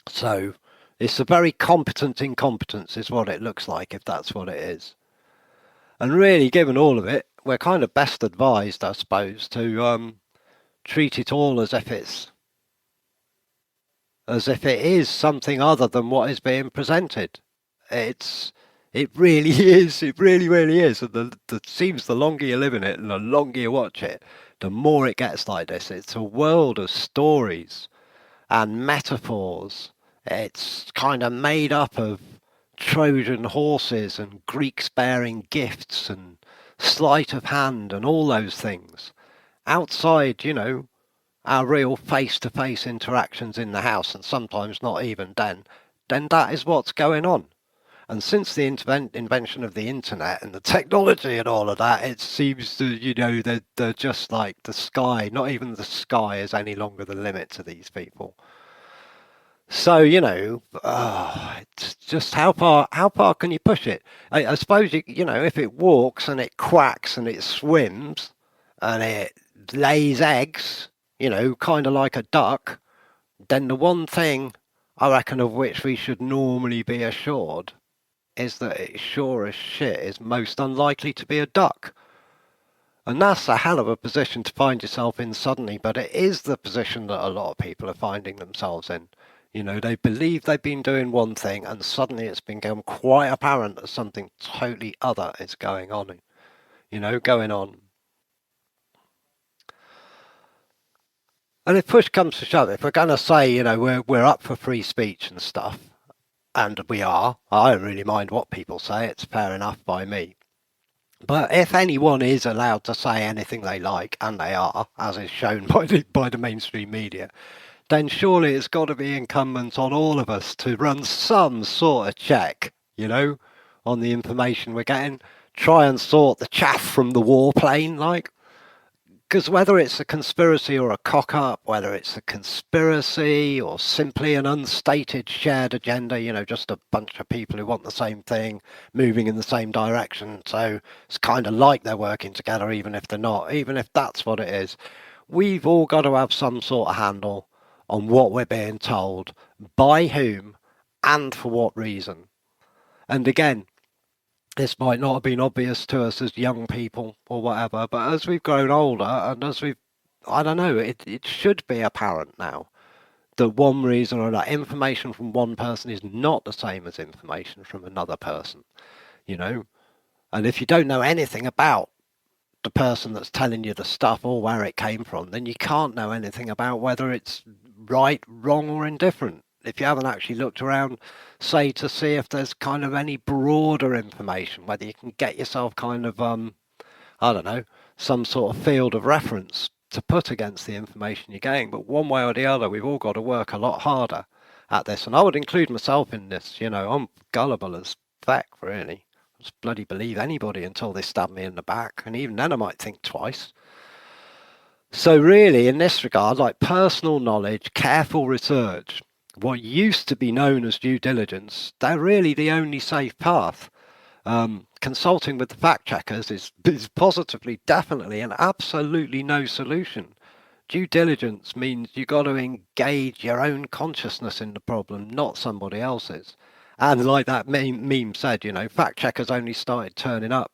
So it's a very competent incompetence is what it looks like, if that's what it is. And really, given all of it, we're kind of best advised, I suppose, to treat it all as if it is something other than what is being presented. It really is. It really, really is. And seems the longer you live in it and the longer you watch it, the more it gets like this. It's a world of stories and metaphors. It's kind of made up of Trojan horses and Greeks bearing gifts and sleight of hand and all those things. Outside, our real face-to-face interactions in the house, and sometimes not even then that is what's going on. And since the invention of the internet and the technology and all of that, it seems to, they're just like the sky, not even the sky is any longer the limit to these people. So, it's just how far can you push it? I suppose, if it walks and it quacks and it swims and it lays eggs, kind of like a duck, then the one thing I reckon of which we should normally be assured is that it sure as shit is most unlikely to be a duck. And that's a hell of a position to find yourself in suddenly, but it is the position that a lot of people are finding themselves in. They believe they've been doing one thing and suddenly it's become quite apparent that something totally other is going on. And if push comes to shove, if we're going to say, we're up for free speech and stuff, and we are, I don't really mind what people say, it's fair enough by me. But if anyone is allowed to say anything they like, and they are, as is shown by the mainstream media, then surely it's got to be incumbent on all of us to run some sort of check, on the information we're getting. Try and sort the chaff from the warplane, because whether it's a conspiracy or a cock-up, whether it's a conspiracy or simply an unstated shared agenda, just a bunch of people who want the same thing, moving in the same direction, so it's kind of like they're working together even if they're not, even if that's what it is. We've all got to have some sort of handle on what we're being told, by whom, and for what reason. And again, this might not have been obvious to us as young people or whatever, but as we've grown older and as we've, I don't know, it should be apparent now that one reason or another, information from one person is not the same as information from another person, you know? And if you don't know anything about the person that's telling you the stuff or where it came from, then you can't know anything about whether it's right, wrong, or indifferent. If you haven't actually looked around, say, to see if there's kind of any broader information, whether you can get yourself kind of, I don't know, some sort of field of reference to put against the information you're getting. But one way or the other, we've all got to work a lot harder at this. And I would include myself in this. You know, I'm gullible as feck, really. I just bloody believe anybody until they stab me in the back. And even then I might think twice. So really, in this regard, like personal knowledge, careful research, what used to be known as due diligence, they're really the only safe path. Consulting with the fact checkers is positively, definitely, and absolutely no solution. Due diligence means you've got to engage your own consciousness in the problem, not somebody else's. And like that meme said, you know, fact checkers only started turning up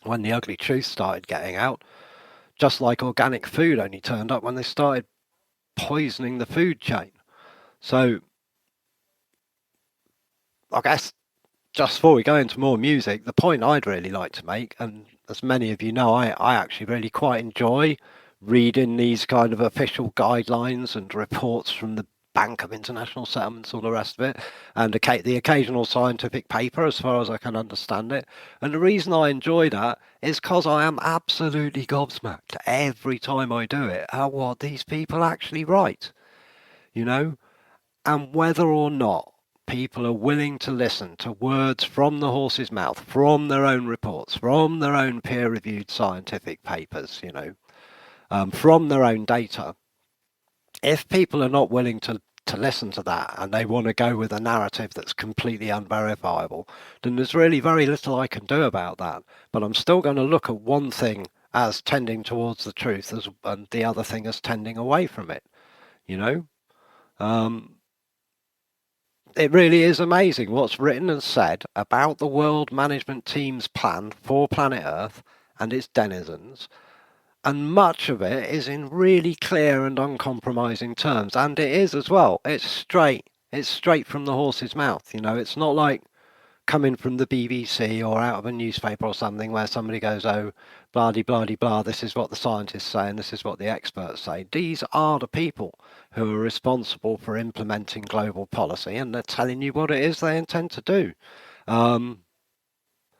when the ugly truth started getting out, just like organic food only turned up when they started poisoning the food chain. So I guess just before we go into more music, the point I'd really like to make, and as many of you know, I actually really quite enjoy reading these kind of official guidelines and reports from the Bank of International Settlements, all the rest of it, and the occasional scientific paper, as far as I can understand it. And the reason I enjoy that is because I am absolutely gobsmacked every time I do it at what these people actually write, you know, and whether or not people are willing to listen to words from the horse's mouth, from their own reports, from their own peer-reviewed scientific papers, you know, from their own data. If people are not willing to listen to that and they want to go with a narrative that's completely unverifiable, then there's really very little I can do about that. But I'm still going to look at one thing as tending towards the truth and the other thing as tending away from it, you know? It really is amazing what's written and said about the World Management Team's plan for planet Earth and its denizens, and much of it is in really clear and uncompromising terms, and it is as well. It's straight from the horse's mouth, you know. It's not like coming from the BBC or out of a newspaper or something where somebody goes, oh, blah de blah de blah, this is what the scientists say and this is what the experts say. These are the people who are responsible for implementing global policy, and they're telling you what it is they intend to do.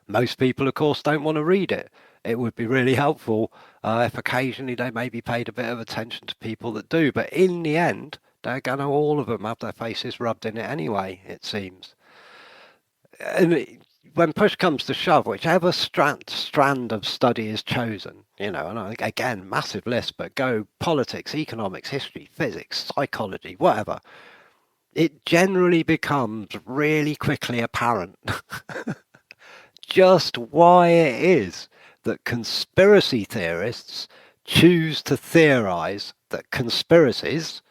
Most people, of course, don't want to read it. It would be really helpful if occasionally they maybe paid a bit of attention to people that do, but in the end, they're going to all of them have their faces rubbed in it anyway, it seems. And when push comes to shove, whichever strand of study is chosen, you know, and again, massive list, but go politics, economics, history, physics, psychology, whatever, it generally becomes really quickly apparent just why it is that conspiracy theorists choose to theorize that conspiracies,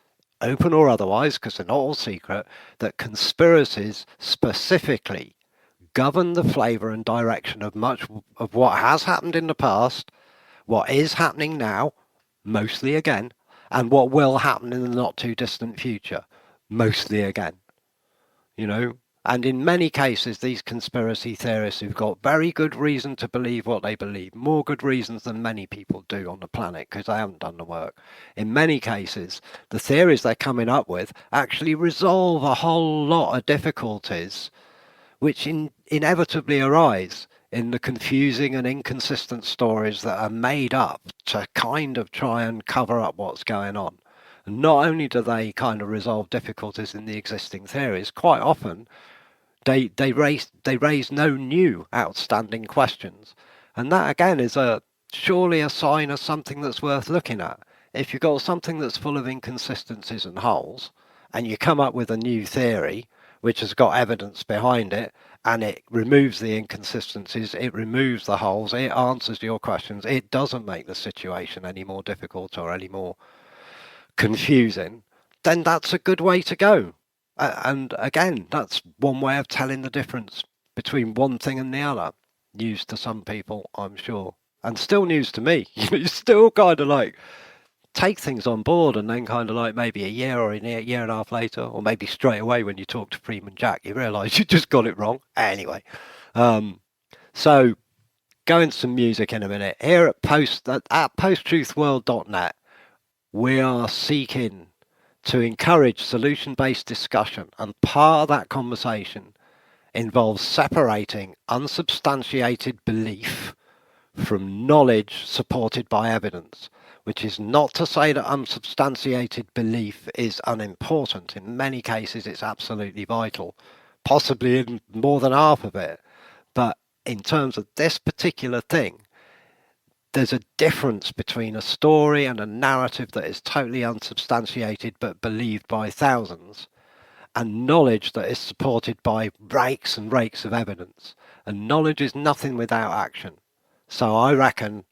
open or otherwise, because they're not all secret, that conspiracies specifically govern the flavour and direction of much of what has happened in the past, what is happening now, mostly again, and what will happen in the not too distant future, mostly again. You know, and in many cases, these conspiracy theorists who've got very good reason to believe what they believe, more good reasons than many people do on the planet because they haven't done the work. In many cases, the theories they're coming up with actually resolve a whole lot of difficulties which inevitably arise in the confusing and inconsistent stories that are made up to kind of try and cover up what's going on. And not only do they kind of resolve difficulties in the existing theories, quite often they raise no new outstanding questions. And that again is surely a sign of something that's worth looking at. If you've got something that's full of inconsistencies and holes, and you come up with a new theory which has got evidence behind it, and it removes the inconsistencies, it removes the holes, it answers your questions, it doesn't make the situation any more difficult or any more confusing, then that's a good way to go. And again, that's one way of telling the difference between one thing and the other. News to some people, I'm sure, and still news to me. You still kind of like take things on board, and then kind of like maybe a year or a year and a half later, or maybe straight away when you talk to Freeman Jack, you realise you just got it wrong. Anyway, so go into some music in a minute. Here at posttruthworld.net, we are seeking to encourage solution-based discussion, and part of that conversation involves separating unsubstantiated belief from knowledge supported by evidence, which is not to say that unsubstantiated belief is unimportant. In many cases, it's absolutely vital, possibly in more than half of it. But in terms of this particular thing, there's a difference between a story and a narrative that is totally unsubstantiated but believed by thousands, and knowledge that is supported by rakes and rakes of evidence. And knowledge is nothing without action. So I reckon,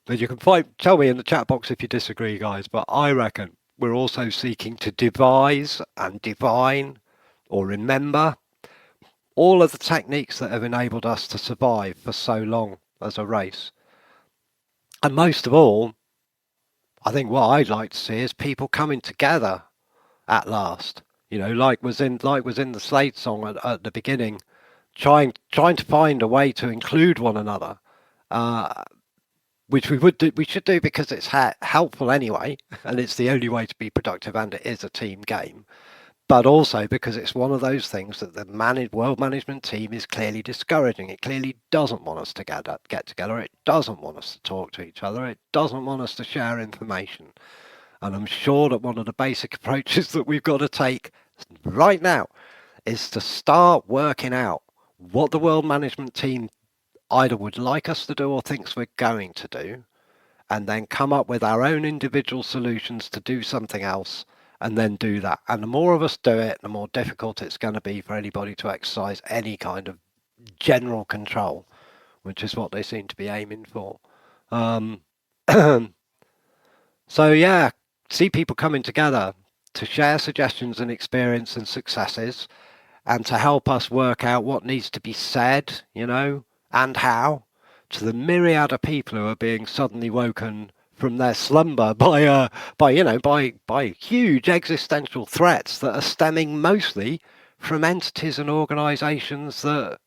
but you can tell me in the chat box if you disagree, guys, but I reckon we're also seeking to devise and divine or remember all of the techniques that have enabled us to survive for so long as a race. And most of all, I think what I'd like to see is people coming together at last. Like was in the Slade song at the beginning, trying to find a way to include one another, which we should do because it's helpful anyway, and it's the only way to be productive, and it is a team game. But also because it's one of those things that the world management team is clearly discouraging. It clearly doesn't want us to get together. It doesn't want us to talk to each other. It doesn't want us to share information. And I'm sure that one of the basic approaches that we've got to take right now is to start working out what the world management team either would like us to do or thinks we're going to do, and then come up with our own individual solutions to do something else, and then do that. And the more of us do it, the more difficult it's going to be for anybody to exercise any kind of general control, which is what they seem to be aiming for. So yeah, see people coming together to share suggestions and experience and successes, and to help us work out what needs to be said, and how, to the myriad of people who are being suddenly woken from their slumber by huge existential threats that are stemming mostly from entities and organisations that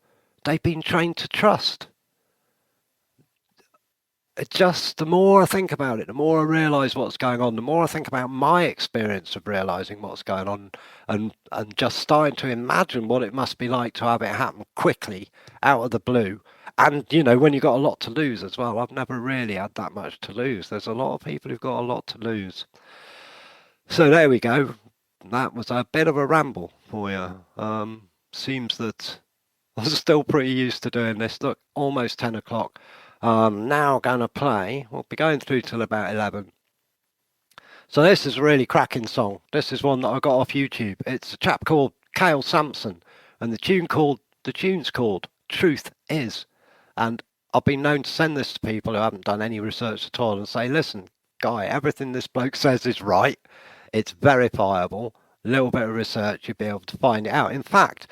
they've been trained to trust. The more I think about it, the more I realise what's going on, the more I think about my experience of realising what's going on, and just starting to imagine what it must be like to have it happen quickly, out of the blue. And, when you've got a lot to lose as well. I've never really had that much to lose. There's a lot of people who've got a lot to lose. So there we go. That was a bit of a ramble for you. Seems that I'm still pretty used to doing this. Look, almost 10 o'clock. Now going to play. We'll be going through till about 11. So this is a really cracking song. This is one that I got off YouTube. It's a chap called Kale Sampson, and the tune's called Truth Is. And I've been known to send this to people who haven't done any research at all and say, listen, guy, everything this bloke says is right. It's verifiable. A little bit of research, you'll be able to find it out. In fact,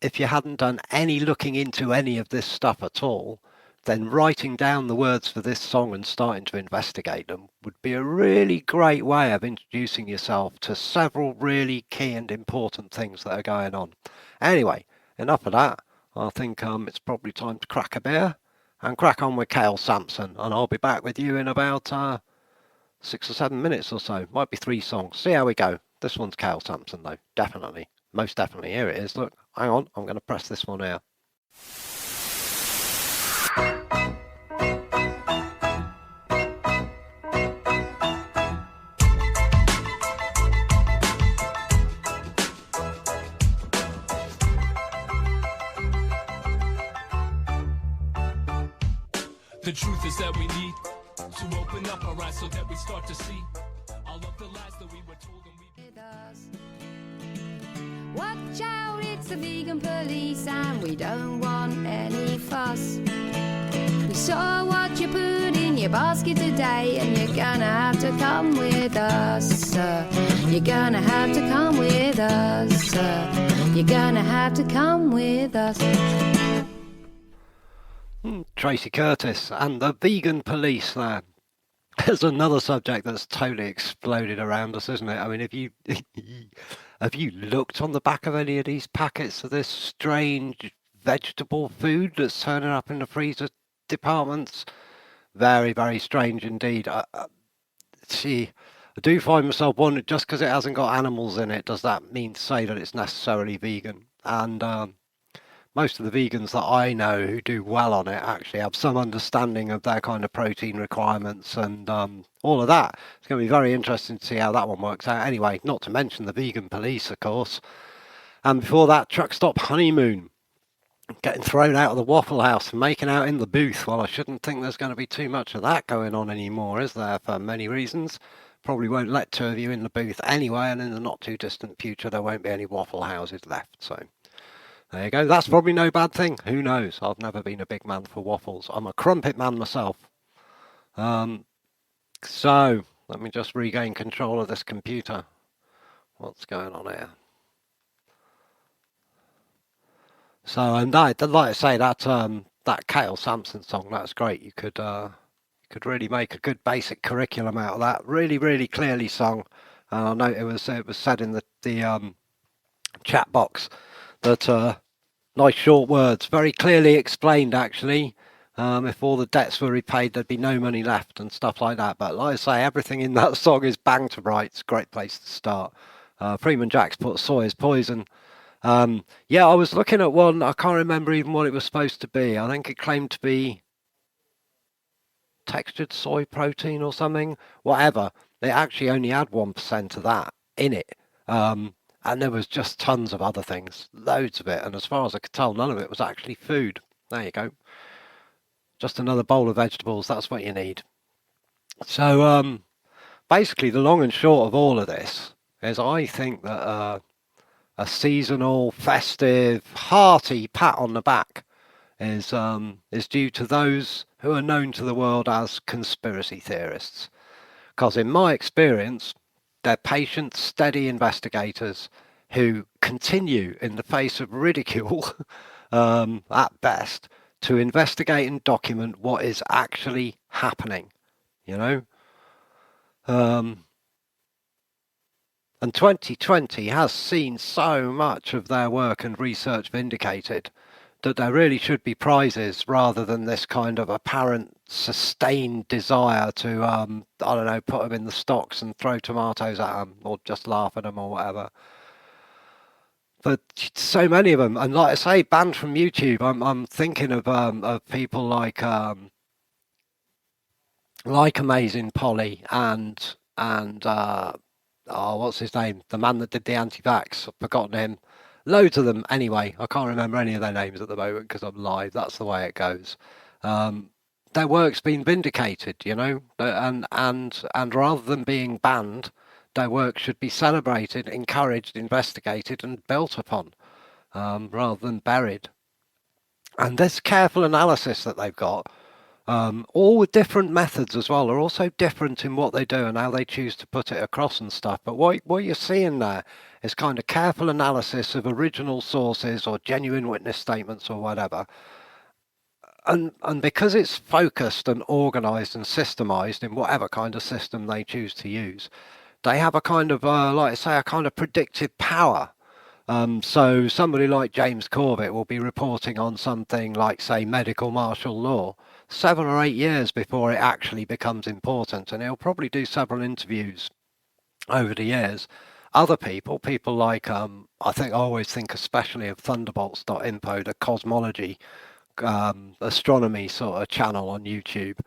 if you hadn't done any looking into any of this stuff at all, then writing down the words for this song and starting to investigate them would be a really great way of introducing yourself to several really key and important things that are going on. Anyway, enough of that. I think it's probably time to crack a beer and crack on with Kale Sampson, and I'll be back with you in about 6 or 7 minutes or so. Might be 3 songs. See how we go. This one's Kale Sampson though, definitely. Most definitely. Here it is. Look, hang on. I'm going to press this one here. The truth is that we need to open up our eyes so that we start to see all of the lies that we were told and we... Watch out, it's the vegan police and we don't want any fuss. We saw what you put in your basket today, and you're gonna have to come with us. You're gonna have to come with us. You're gonna have to come with us. Tracy Curtis and the vegan police there. There's another subject that's totally exploded around us, isn't it? I mean, have you looked on the back of any of these packets of this strange vegetable food that's turning up in the freezer departments? Very, very strange indeed. I do find myself wondering, just because it hasn't got animals in it, does that mean to say that it's necessarily vegan? And most of the vegans that I know who do well on it actually have some understanding of their kind of protein requirements and all of that. It's going to be very interesting to see how that one works out. Anyway, not to mention the vegan police, of course. And before that, Truck Stop Honeymoon getting thrown out of the Waffle House and making out in the booth. Well, I shouldn't think there's going to be too much of that going on anymore, is there, for many reasons? Probably won't let two of you in the booth anyway, and in the not too distant future there won't be any Waffle Houses left, so there you go. That's probably no bad thing. Who knows? I've never been a big man for waffles. I'm a crumpet man myself. So let me just regain control of this computer. What's going on here? So, and like I say, that Kale Sampson song, that's great. You could really make a good basic curriculum out of that. Really, really clearly sung. And I know it was said in the chat box that nice short words, very clearly explained actually. If all the debts were repaid, there'd be no money left and stuff like that. But like I say, everything in that song is bang to rights. Great place to start. Freeman Jacks put Sawyer's Poison. Yeah, I was looking at one. I can't remember even what it was supposed to be. I think it claimed to be textured soy protein or something. Whatever. They actually only had 1% of that in it. And there was just tons of other things, loads of it. And as far as I could tell, none of it was actually food. There you go. Just another bowl of vegetables. That's what you need. So basically, the long and short of all of this is I think that a seasonal, festive, hearty pat on the back is due to those who are known to the world as conspiracy theorists. Because in my experience, they're patient, steady investigators who continue, in the face of ridicule, at best, to investigate and document what is actually happening, you know? And 2020 has seen so much of their work and research vindicated that there really should be prizes rather than this kind of apparent sustained desire to, I don't know, put them in the stocks and throw tomatoes at them or just laugh at them or whatever. But so many of them, and like I say, banned from YouTube. I'm thinking of people like Amazing Polly and what's his name? The man that did the anti-vax. I've forgotten him. Loads of them. Anyway, I can't remember any of their names at the moment because I'm live. That's the way it goes. Their work's been vindicated, you know, and rather than being banned, their work should be celebrated, encouraged, investigated, and built upon, rather than buried. And this careful analysis that they've got, all with different methods as well, are also different in what they do and how they choose to put it across and stuff. But what you're seeing there is kind of careful analysis of original sources or genuine witness statements or whatever. And because it's focused and organised and systemised in whatever kind of system they choose to use, they have a kind of, like I say, a kind of predictive power. So somebody like James Corbett will be reporting on something like, say, medical martial law 7 or 8 years before it actually becomes important. And he'll probably do several interviews over the years. Other people like, I always think especially of thunderbolts.info, the cosmology, astronomy sort of channel on YouTube,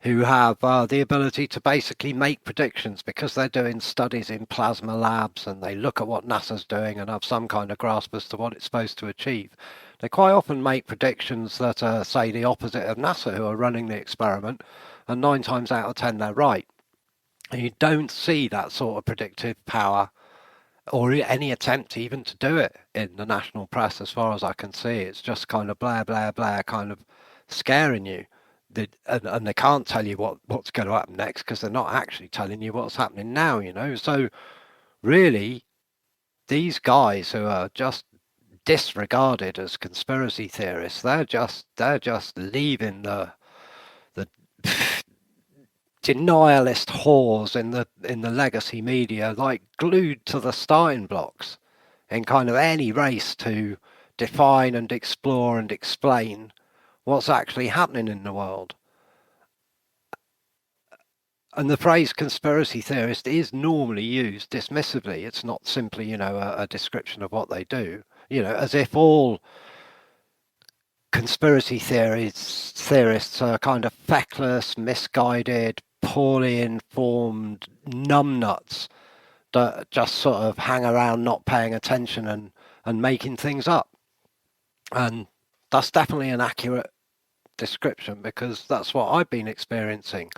who have the ability to basically make predictions because they're doing studies in plasma labs and they look at what NASA's doing and have some kind of grasp as to what it's supposed to achieve. They quite often make predictions that are, say, the opposite of NASA, who are running the experiment, and 9 times out of 10 they're right. And you don't see that sort of predictive power or any attempt even to do it in the national press, as far as I can see. It's just kind of blah, blah, blah, kind of scaring you. And they can't tell you what's going to happen next because they're not actually telling you what's happening now, you know. So really, these guys who are just disregarded as conspiracy theorists, they're just leaving the denialist whores in the legacy media like glued to the starting blocks in kind of any race to define and explore and explain what's actually happening in the world. And the phrase conspiracy theorist is normally used dismissively. It's not simply, you know, a description of what they do, you know, as if all conspiracy theorists are kind of feckless, misguided, poorly informed numbnuts that just sort of hang around not paying attention and making things up. And that's definitely an accurate description, because that's what I've been experiencing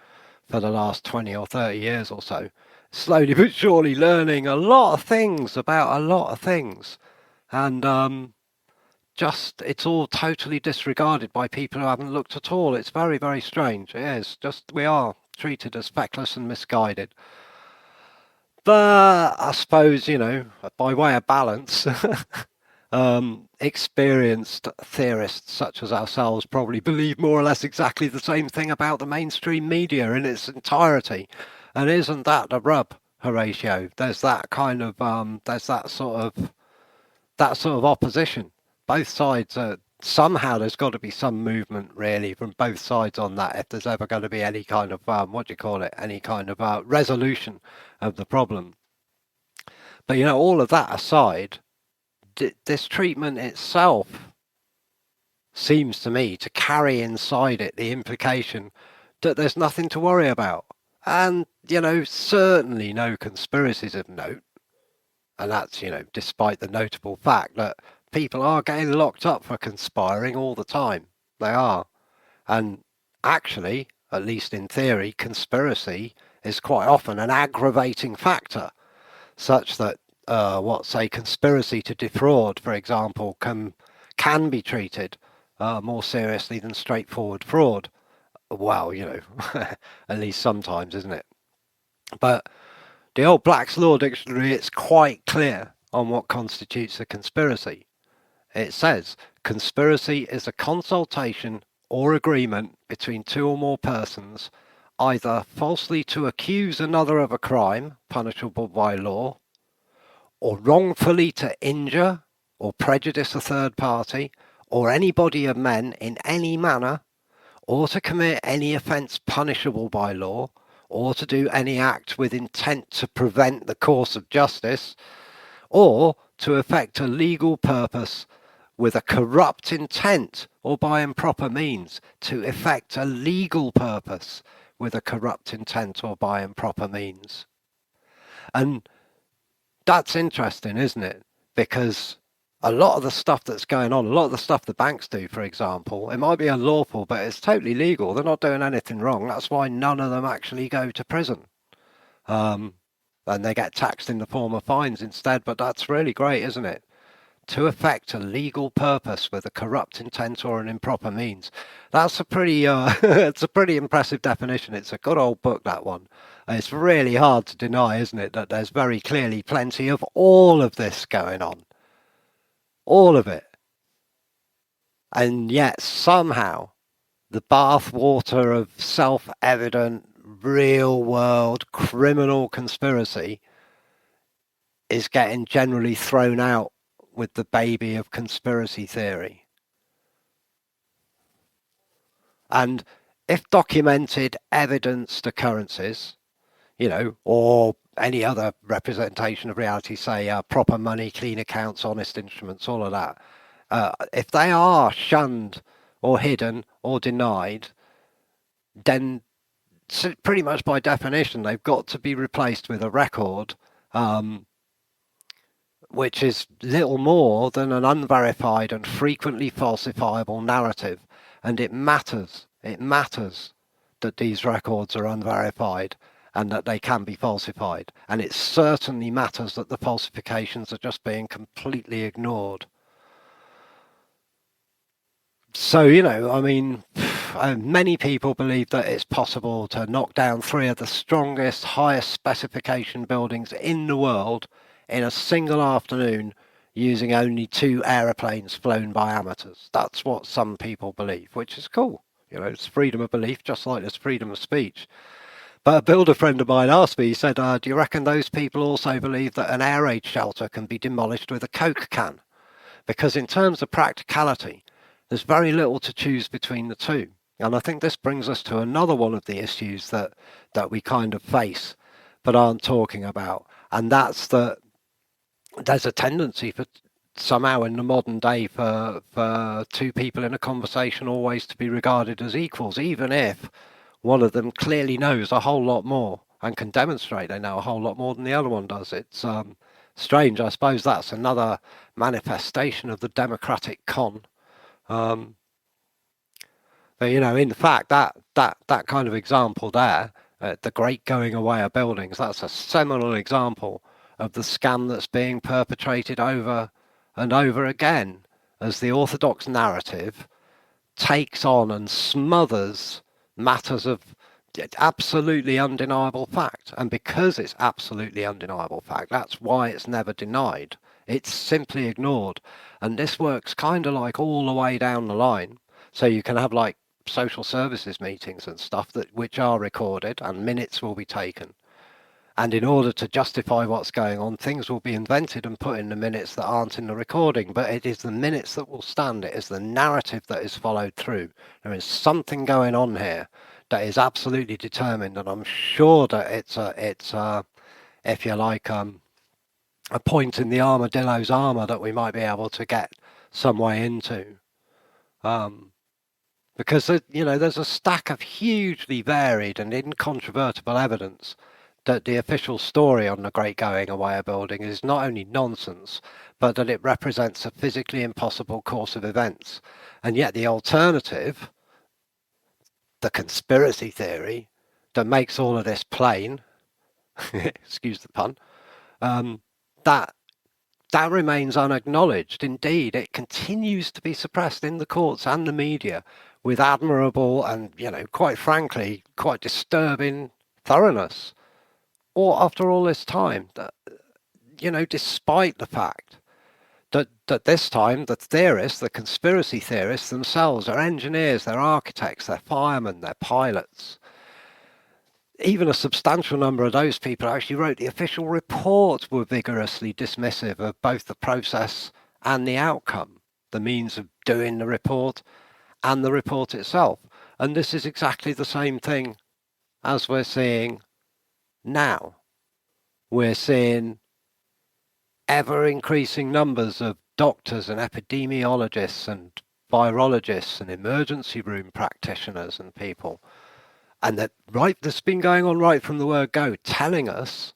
for the last 20 or 30 years or so. Slowly but surely learning a lot of things about a lot of things. And just, it's all totally disregarded by people who haven't looked at all. It's very, very strange. It is. Just, we are treated as feckless and misguided. But I suppose, you know, by way of balance, experienced theorists such as ourselves probably believe more or less exactly the same thing about the mainstream media in its entirety. And isn't that the rub, Horatio? There's that kind of, there's that sort of opposition. Both sides are, somehow there's got to be some movement really from both sides on that if there's ever going to be any kind of, any kind of resolution of the problem. But, you know, all of that aside, this treatment itself seems to me to carry inside it the implication that there's nothing to worry about. And, you know, certainly no conspiracies of note. And that's, you know, despite the notable fact that people are getting locked up for conspiring all the time. They are. And actually, at least in theory, conspiracy is quite often an aggravating factor, such that say conspiracy to defraud, for example, can be treated more seriously than straightforward fraud. Well, you know, at least sometimes, isn't it? But the old Black's Law Dictionary, it's quite clear on what constitutes a conspiracy. It says, conspiracy is a consultation or agreement between two or more persons, either falsely to accuse another of a crime, punishable by law, or wrongfully to injure or prejudice a third party, or any body of men in any manner, or to commit any offence punishable by law, or to do any act with intent to prevent the course of justice, or to effect a legal purpose with a corrupt intent or by improper means, to effect a legal purpose with a corrupt intent or by improper means. And that's interesting, isn't it? Because a lot of the stuff that's going on, a lot of the stuff the banks do, for example, it might be unlawful, but it's totally legal. They're not doing anything wrong. That's why none of them actually go to prison. And they get taxed in the form of fines instead. But that's really great, isn't it? To effect a legal purpose with a corrupt intent or an improper means. That's a pretty, it's a pretty impressive definition. It's a good old book, that one. It's really hard to deny, isn't it, that there's very clearly plenty of all of this going on. All of it. And yet somehow the bathwater of self-evident, real-world criminal conspiracy is getting generally thrown out with the baby of conspiracy theory. And if documented, evidenced occurrences, you know, or any other representation of reality, say proper money, clean accounts, honest instruments, all of that, if they are shunned or hidden or denied, then pretty much by definition they've got to be replaced with a record which is little more than an unverified and frequently falsifiable narrative. And it matters that these records are unverified and that they can be falsified. And it certainly matters that the falsifications are just being completely ignored. So, you know, I mean, many people believe that it's possible to knock down 3 of the strongest, highest specification buildings in the world in a single afternoon using only 2 aeroplanes flown by amateurs. That's what some people believe, which is cool. You know, it's freedom of belief, just like there's freedom of speech. But a builder friend of mine asked me, he said, do you reckon those people also believe that an air raid shelter can be demolished with a Coke can? Because in terms of practicality, there's very little to choose between the two. And I think this brings us to another one of the issues that we kind of face, but aren't talking about. And that's that there's a tendency for somehow in the modern day for 2 people in a conversation always to be regarded as equals, even if one of them clearly knows a whole lot more and can demonstrate they know a whole lot more than the other one does. It's strange. I suppose that's another manifestation of the democratic con. But you know, in fact, that kind of example there, the great going away of buildings, that's a seminal example of the scam that's being perpetrated over and over again as the orthodox narrative takes on and smothers matters of absolutely undeniable fact. And because it's absolutely undeniable fact, that's why it's never denied. It's simply ignored. And this works kind of like all the way down the line. So you can have like social services meetings and stuff which are recorded and minutes will be taken. And in order to justify what's going on, things will be invented and put in the minutes that aren't in the recording. But it is the minutes that will stand. It is the narrative that is followed through. There is something going on here that is absolutely determined. And I'm sure that it's if you like, a point in the armadillo's armor that we might be able to get some way into. Because, you know, there's a stack of hugely varied and incontrovertible evidence that the official story on the Great Going Away building is not only nonsense, but that it represents a physically impossible course of events. And yet the alternative, the conspiracy theory that makes all of this plain, excuse the pun, that remains unacknowledged. Indeed, it continues to be suppressed in the courts and the media with admirable and, you know, quite frankly, quite disturbing thoroughness. Or after all this time, that, you know, despite the fact that this time the theorists, the conspiracy theorists themselves are engineers, they're architects, they're firemen, they're pilots. Even a substantial number of those people actually wrote the official report were vigorously dismissive of both the process and the outcome, the means of doing the report and the report itself. And this is exactly the same thing as we're seeing now. We're seeing ever increasing numbers of doctors and epidemiologists and virologists and emergency room practitioners and people. And that's been going on right from the word go, telling us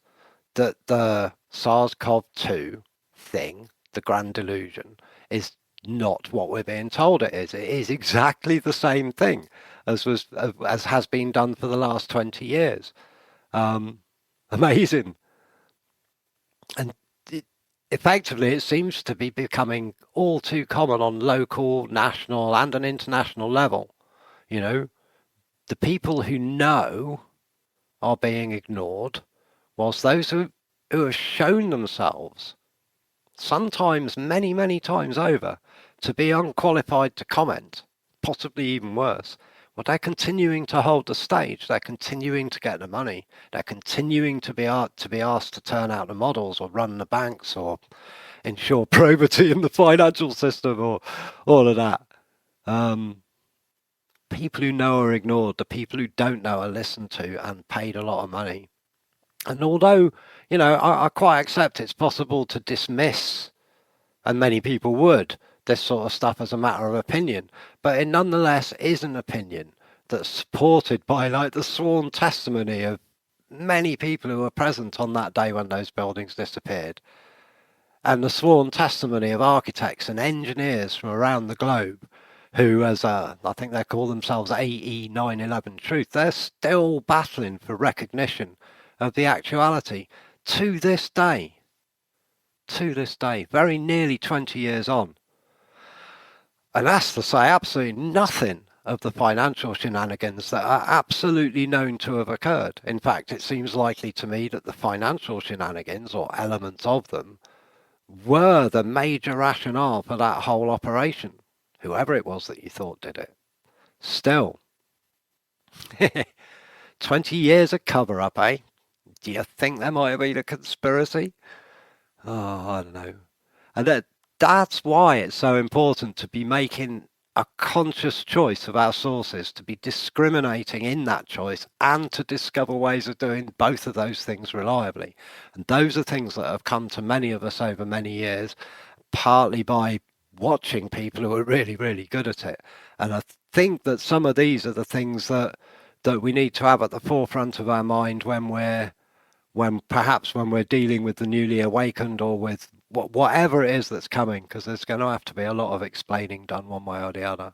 that the SARS-CoV-2 thing, the grand delusion, is not what we're being told it is. It is exactly the same thing as has been done for the last 20 years. Amazing. And effectively, it seems to be becoming all too common on local, national, and an international level. You know, the people who know are being ignored, whilst those who have shown themselves, sometimes many, many times over, to be unqualified to comment, possibly even worse, well, they're continuing to hold the stage. They're continuing to get the money. They're continuing to be asked to turn out the models or run the banks or ensure probity in the financial system or all of that. People who know are ignored. The people who don't know are listened to and paid a lot of money. And although, you know, I quite accept it's possible to dismiss, and many people would, this sort of stuff as a matter of opinion, but it nonetheless is an opinion that's supported by like the sworn testimony of many people who were present on that day when those buildings disappeared, and the sworn testimony of architects and engineers from around the globe who, as I think they call themselves AE 9/11 Truth, they're still battling for recognition of the actuality to this day, very nearly 20 years on. And that's to say absolutely nothing of the financial shenanigans that are absolutely known to have occurred. In fact, it seems likely to me that the financial shenanigans, or elements of them, were the major rationale for that whole operation, whoever it was that you thought did it. Still, 20 years of cover-up, eh? Do you think there might have been a conspiracy? Oh, I don't know. And that's why it's so important to be making a conscious choice of our sources, to be discriminating in that choice, and to discover ways of doing both of those things reliably. And those are things that have come to many of us over many years, partly by watching people who are really, really good at it. And I think that some of these are the things that we need to have at the forefront of our mind when we're dealing with the newly awakened, or with whatever it is that's coming, because there's going to have to be a lot of explaining done one way or the other.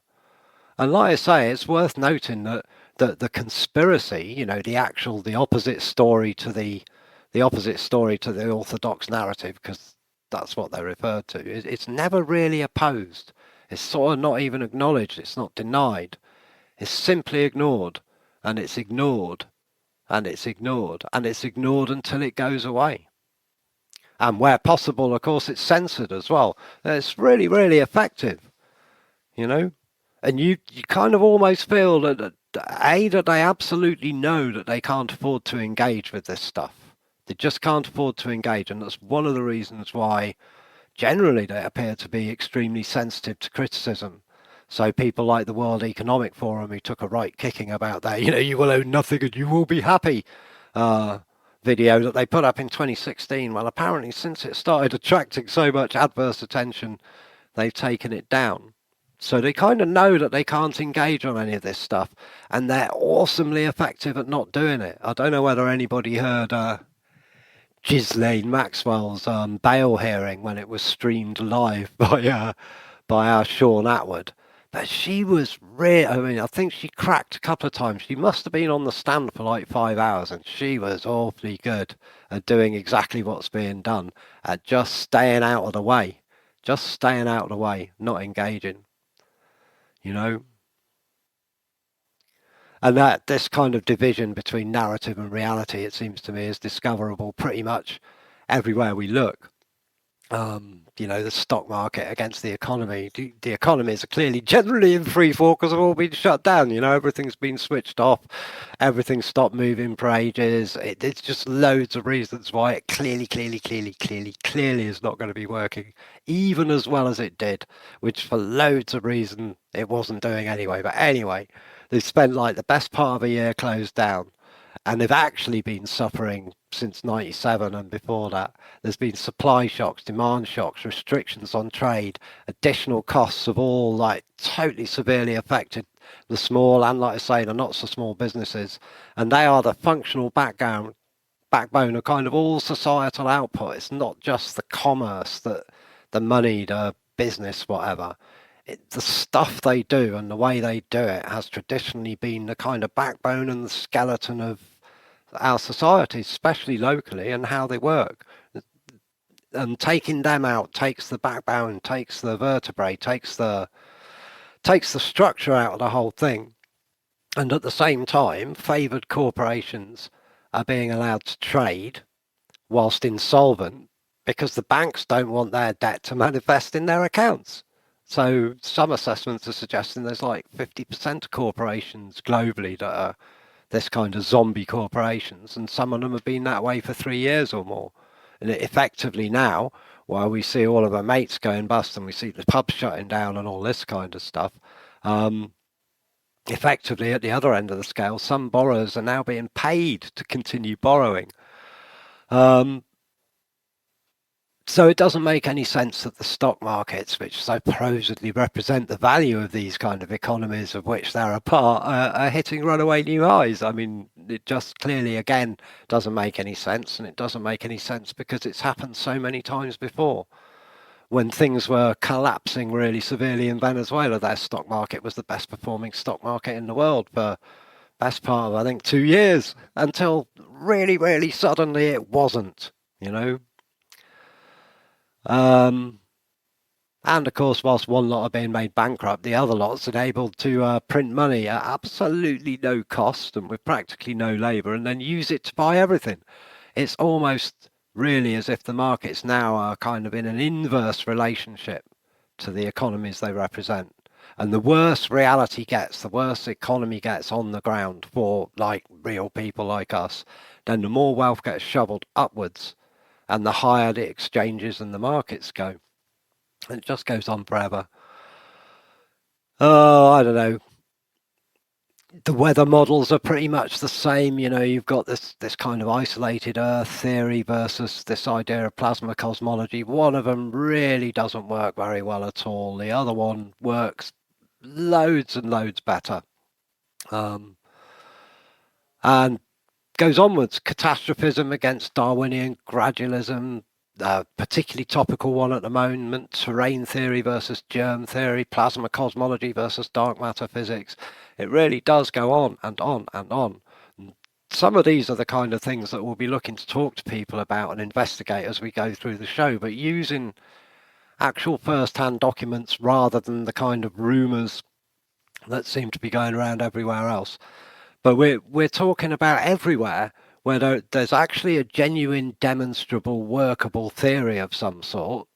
And like I say, it's worth noting that the conspiracy, the opposite story to the orthodox narrative, because that's what they're referred to, it's never really opposed. It's sort of not even acknowledged. It's not denied. It's simply ignored, and it's ignored, and it's ignored, and it's ignored until it goes away. And where possible, of course, it's censored as well. It's really, really effective, And you kind of almost feel that they absolutely know that they can't afford to engage with this stuff. They just can't afford to engage, and that's one of the reasons why generally they appear to be extremely sensitive to criticism. So people like the World Economic Forum, who took a right kicking about that, you will own nothing and you will be happy, video that they put up in 2016. Well, apparently since it started attracting so much adverse attention, they've taken it down. So they kind of know that they can't engage on any of this stuff, and they're awesomely effective at not doing it. I don't know whether anybody heard Ghislaine Maxwell's bail hearing when it was streamed live by our Sean Atwood. But she was I think she cracked a couple of times. She must have been on the stand for like 5 hours, and she was awfully good at doing exactly what's being done, at just staying out of the way. Just staying out of the way, not engaging. And that this kind of division between narrative and reality, it seems to me, is discoverable pretty much everywhere we look. The stock market against the economy. The economies are clearly generally in free fall because they've all been shut down. Everything's been switched off. Everything's stopped moving for ages. It's just loads of reasons why it clearly is not going to be working, even as well as it did, which for loads of reasons it wasn't doing anyway. But anyway, they've spent like the best part of a year closed down. And they've actually been suffering since 97 and before that. There's been supply shocks, demand shocks, restrictions on trade, additional costs have all totally severely affected the small and, like I say, the not so small businesses. And they are the functional backbone of kind of all societal output. It's not just the commerce, the money, the business, whatever. The stuff they do and the way they do it has traditionally been the kind of backbone and the skeleton of our societies, especially locally, and how they work. And taking them out takes the backbone, takes the vertebrae, takes the structure out of the whole thing. And at the same time, favoured corporations are being allowed to trade whilst insolvent because the banks don't want their debt to manifest in their accounts. So some assessments are suggesting there's like 50% of corporations globally that are this kind of zombie corporations, and some of them have been that way for 3 years or more. And effectively now, while we see all of our mates going bust and we see the pubs shutting down and all this kind of stuff, effectively at the other end of the scale, some borrowers are now being paid to continue borrowing. So it doesn't make any sense that the stock markets, which supposedly represent the value of these kind of economies of which they're a part, are hitting runaway new highs. I mean, it just clearly, again, doesn't make any sense. And it doesn't make any sense because it's happened so many times before. When things were collapsing really severely in Venezuela, their stock market was the best performing stock market in the world for best part of, I think, 2 years, until really, really suddenly it wasn't, And of course, whilst one lot are being made bankrupt, the other lot's enabled to print money at absolutely no cost and with practically no labour, and then use it to buy everything. It's almost really as if the markets now are kind of in an inverse relationship to the economies they represent. And the worse reality gets, the worse the economy gets on the ground for like real people like us, then the more wealth gets shoveled upwards and the higher the exchanges and the markets go. And it just goes on forever. Oh, I don't know. The weather models are pretty much the same. You know, you've got this kind of isolated Earth theory versus this idea of plasma cosmology. One of them really doesn't work very well at all. The other one works loads and loads better. And goes onwards. Catastrophism against Darwinian gradualism, particularly topical one at the moment, terrain theory versus germ theory, plasma cosmology versus dark matter physics. It really does go on and on and on. Some of these are the kind of things that we'll be looking to talk to people about and investigate as we go through the show, but using actual first-hand documents rather than the kind of rumours that seem to be going around everywhere else. But we're talking about everywhere where there's actually a genuine, demonstrable, workable theory of some sort,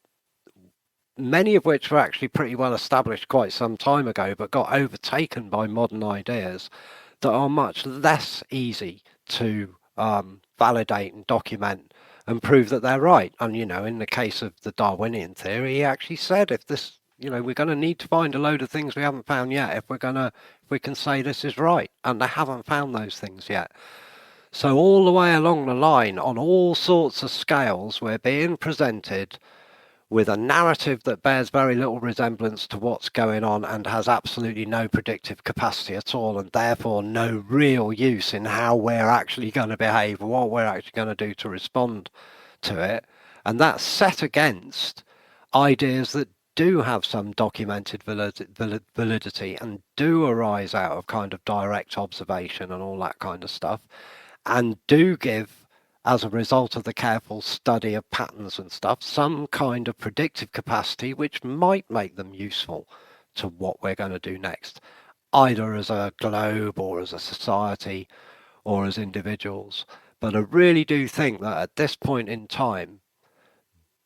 many of which were actually pretty well established quite some time ago, but got overtaken by modern ideas that are much less easy to validate and document and prove that they're right. And, you know, in the case of the Darwinian theory, he actually said, if this, you know, we're going to need to find a load of things we haven't found yet if we can say this is right, and they haven't found those things yet. So all the way along the line, on all sorts of scales, we're being presented with a narrative that bears very little resemblance to what's going on and has absolutely no predictive capacity at all, and therefore no real use in how we're actually going to behave, what we're actually going to do to respond to it. And that's set against ideas that do have some documented validity and do arise out of kind of direct observation and all that kind of stuff, and do give, as a result of the careful study of patterns and stuff, some kind of predictive capacity which might make them useful to what we're going to do next, either as a globe or as a society or as individuals. But I really do think that at this point in time,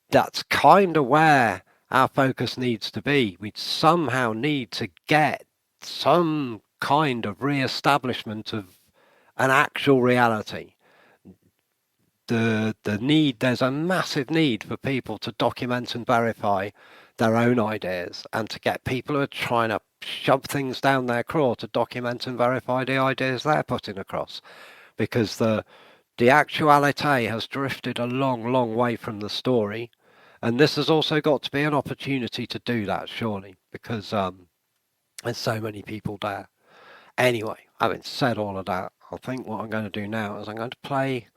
that's kind of where our focus needs to be. We somehow need to get some kind of re-establishment of an actual reality. There's a massive need for people to document and verify their own ideas, and to get people who are trying to shove things down their craw to document and verify the ideas they're putting across, because the actuality has drifted a long way from the story, and this has also got to be an opportunity to do that, surely, because there's so many people there. Anyway, having said all of that, I think what I'm going to do now is I'm going to play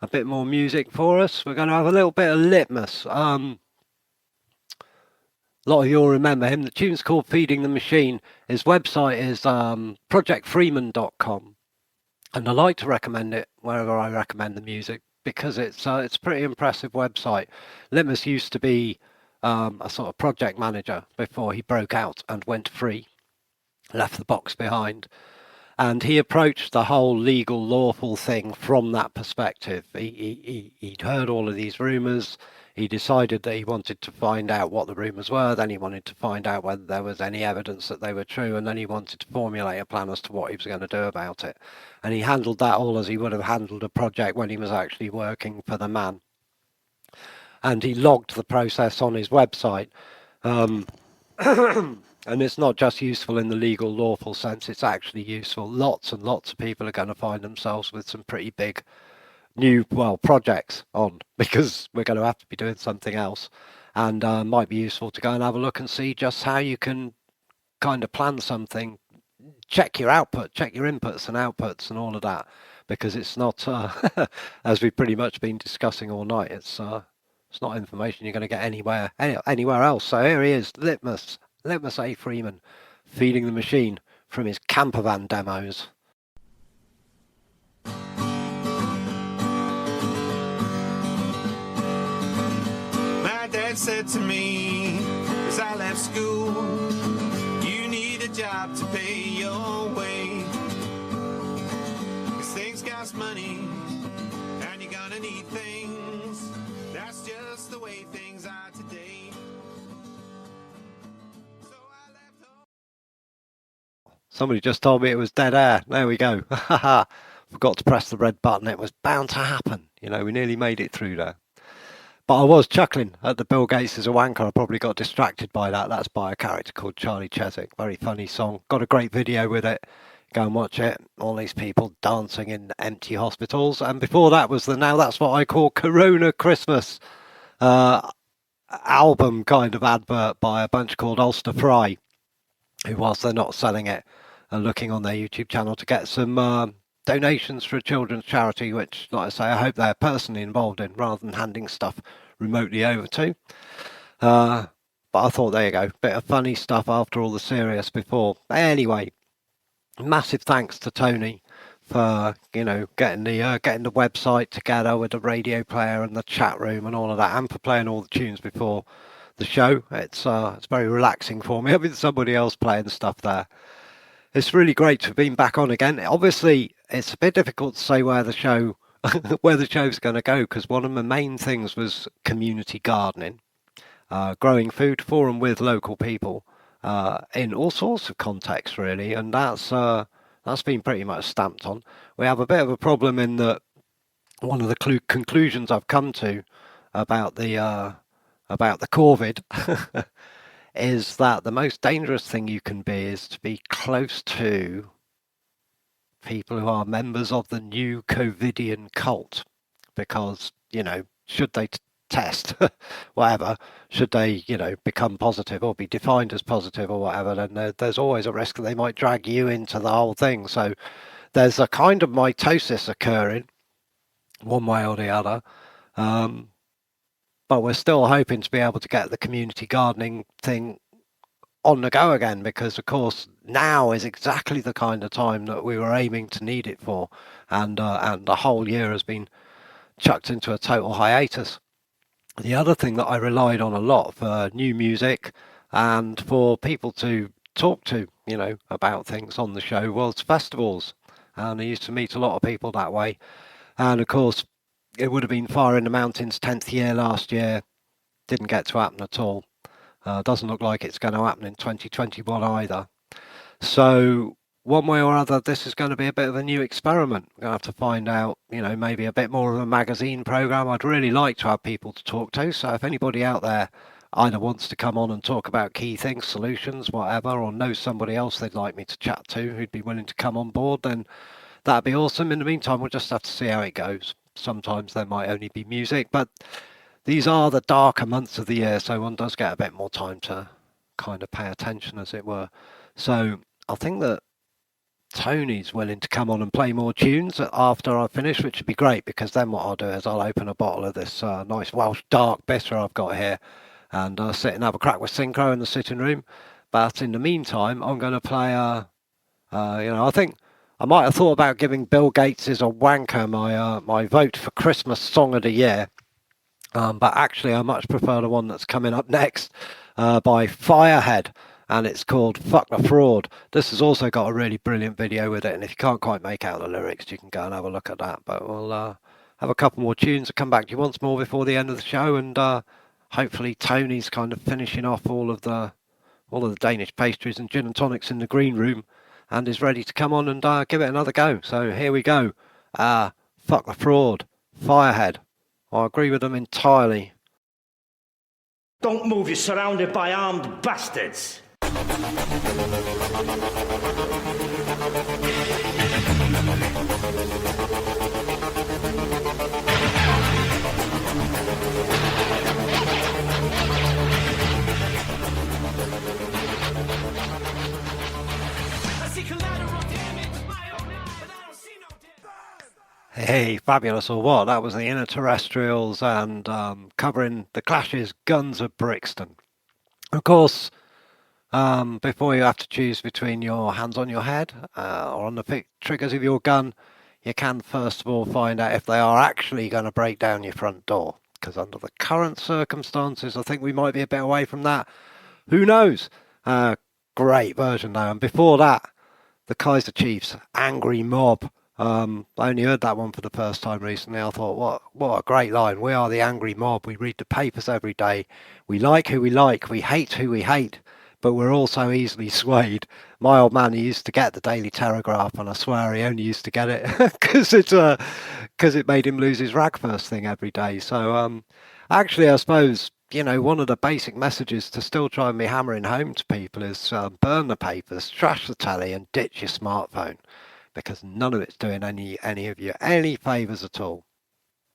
a bit more music for us. We're going to have a little bit of Litmus. A lot of you'll remember him. The tune's called Feeding the Machine. His website is projectfreeman.com, and I like to recommend it wherever I recommend the music, because it's a pretty impressive website. Litmus used to be a sort of project manager before he broke out and went free, left the box behind. And he approached the whole legal, lawful thing from that perspective. He'd heard all of these rumours. He decided that he wanted to find out what the rumours were. Then he wanted to find out whether there was any evidence that they were true. And then he wanted to formulate a plan as to what he was going to do about it. And he handled that all as he would have handled a project when he was actually working for the man. And he logged the process on his website. And it's not just useful in the legal, lawful sense, it's actually useful. Lots and lots of people are going to find themselves with some pretty big new, projects on, because we're going to have to be doing something else. And might be useful to go and have a look and see just how you can kind of plan something, check your output, check your inputs and outputs and all of that, because it's not, as we've pretty much been discussing all night, it's not information you're going to get anywhere else. So here he is, Litmus A. Freeman, Feeding the Machine, from his campervan demos. My dad said to me, as I have school. You need a job to pay your way. 'Cause things cost money, and you're gonna need things. That's just the way things are today. So I left home. Somebody just told me it was dead air. There we go. Forgot to press the red button. It was bound to happen. You know, we nearly made it through there. But I was chuckling at the Bill Gates is a wanker. I probably got distracted by that. That's by a character called Charlie Chesick. Very funny song. Got a great video with it. Go and watch it. All these people dancing in empty hospitals. And before that was the Now That's What I Call Corona Christmas album kind of advert by a bunch called Ulster Fry, who, whilst they're not selling it, are looking on their YouTube channel to get some donations for a children's charity, which, like I say, I hope they're personally involved in rather than handing stuff remotely over to. But I thought, there you go, bit of funny stuff after all the serious before. Anyway, massive thanks to Tony for, you know, getting the website together with the radio player and the chat room and all of that, and for playing all the tunes before the show. It's very relaxing for me having somebody else playing stuff there. It's really great to have been back on again. Obviously, it's a bit difficult to say where the show's going to go, because one of the main things was community gardening, growing food for and with local people in all sorts of contexts, really, and that's been pretty much stamped on. We have a bit of a problem in that one of the conclusions I've come to about the COVID is that the most dangerous thing you can be is to be close to people who are members of the new COVIDian cult, because, you know, should they test, whatever, should they, you know, become positive or be defined as positive or whatever, then there's always a risk that they might drag you into the whole thing. So there's a kind of mitosis occurring one way or the other. But we're still hoping to be able to get the community gardening thing on the go again, because, of course, now is exactly the kind of time that we were aiming to need it for, and the whole year has been chucked into a total hiatus. The other thing that I relied on a lot for new music and for people to talk to, you know, about things on the show was festivals, and I used to meet a lot of people that way. And of course, it would have been Fire in the Mountains' 10th year last year. Didn't get to happen at all. Doesn't look like it's going to happen in 2021 either. So one way or other, this is going to be a bit of a new experiment. We're going to have to find out, you know, maybe a bit more of a magazine program. I'd really like to have people to talk to. So if anybody out there either wants to come on and talk about key things, solutions, whatever, or knows somebody else they'd like me to chat to who'd be willing to come on board, then that'd be awesome. In the meantime, we'll just have to see how it goes. Sometimes there might only be music, but these are the darker months of the year, so one does get a bit more time to kind of pay attention, as it were. So I think that Tony's willing to come on and play more tunes after I finish, which would be great, because then what I'll do is I'll open a bottle of this nice Welsh dark bitter I've got here and sit and have a crack with Synchro in the sitting room. But in the meantime, I'm going to play, I think I might have thought about giving Bill Gates is a wanker my vote for Christmas song of the year. But actually, I much prefer the one that's coming up next by Firehead, and it's called Fuck the Fraud. This has also got a really brilliant video with it, and if you can't quite make out the lyrics, you can go and have a look at that. But we'll have a couple more tunes to come back to you once more before the end of the show, and hopefully Tony's kind of finishing off all of the Danish pastries and gin and tonics in the green room, and is ready to come on and give it another go. So here we go. Fuck the Fraud, Firehead. I agree with them entirely. Don't move, you're surrounded by armed bastards. Hey, fabulous or what? That was the Inner Terrestrials and covering the Clash's Guns of Brixton. Of course, before you have to choose between your hands on your head or on the triggers of your gun, you can first of all find out if they are actually going to break down your front door. Because under the current circumstances, I think we might be a bit away from that. Who knows? Great version though. And before that, the Kaiser Chiefs, Angry Mob. I only heard that one for the first time recently. I thought, what a great line. We are the angry mob. We read the papers every day. We like who we like. We hate who we hate. But we're also easily swayed. My old man, he used to get the Daily Telegraph, and I swear he only used to get it because it made him lose his rag first thing every day. So actually, I suppose, you know, one of the basic messages to still try and be hammering home to people is burn the papers, trash the telly, and ditch your smartphone, because none of it's doing any of you any favours at all.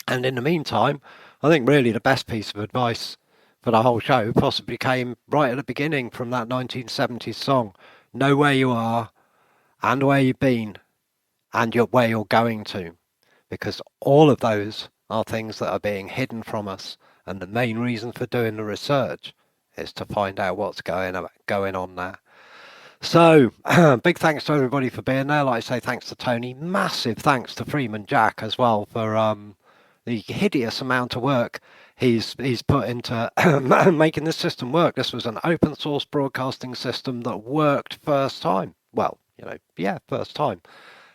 And in the meantime, I think really the best piece of advice for the whole show possibly came right at the beginning from that 1970s song. Know where you are and where you've been and where you're going to, because all of those are things that are being hidden from us, and the main reason for doing the research is to find out what's going on there. So, big thanks to everybody for being there. Like I say, thanks to Tony. Massive thanks to Freeman Jack as well for the hideous amount of work he's put into making this system work. This was an open source broadcasting system that worked first time. Well, first time.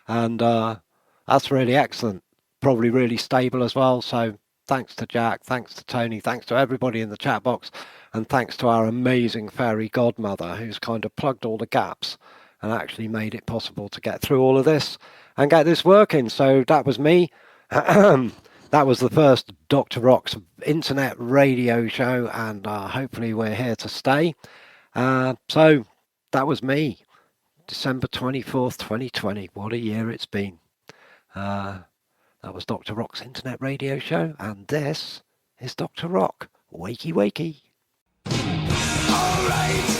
And that's really excellent. Probably really stable as well. So thanks to Jack, thanks to Tony, thanks to everybody in the chat box, and thanks to our amazing fairy godmother who's kind of plugged all the gaps and actually made it possible to get through all of this and get this working. So that was me. That was the first Dr. Rock's internet radio show, and hopefully we're here to stay. So that was me. December 24th, 2020. What a year it's been. That was Dr. Rock's internet radio show, and this is Dr. Rock. Wakey, wakey. All right.